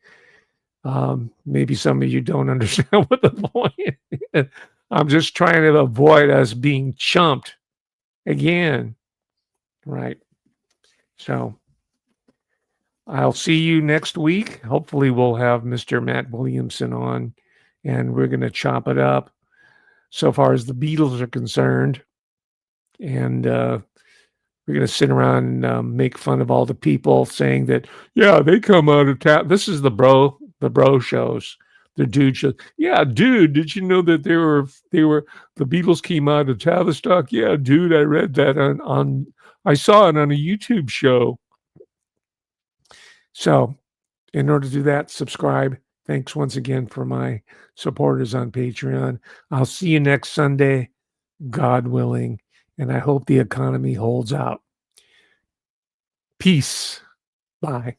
Maybe some of you don't understand what the point is. I'm just trying to avoid us being chumped again. Right. So I'll see you next week. Hopefully we'll have Mr. Matt Williamson on and we're going to chop it up so far as the Beatles are concerned. And we're going to sit around and make fun of all the people saying that, yeah, they come out of town. This is the bro shows, the dude shows. Yeah, dude, did you know that they were the Beatles came out of Tavistock? Yeah, dude, I read that I saw it on a YouTube show. So in order to do that, subscribe. Thanks once again for my supporters on Patreon. I'll see you next Sunday, God willing. And I hope the economy holds out. Peace. Bye.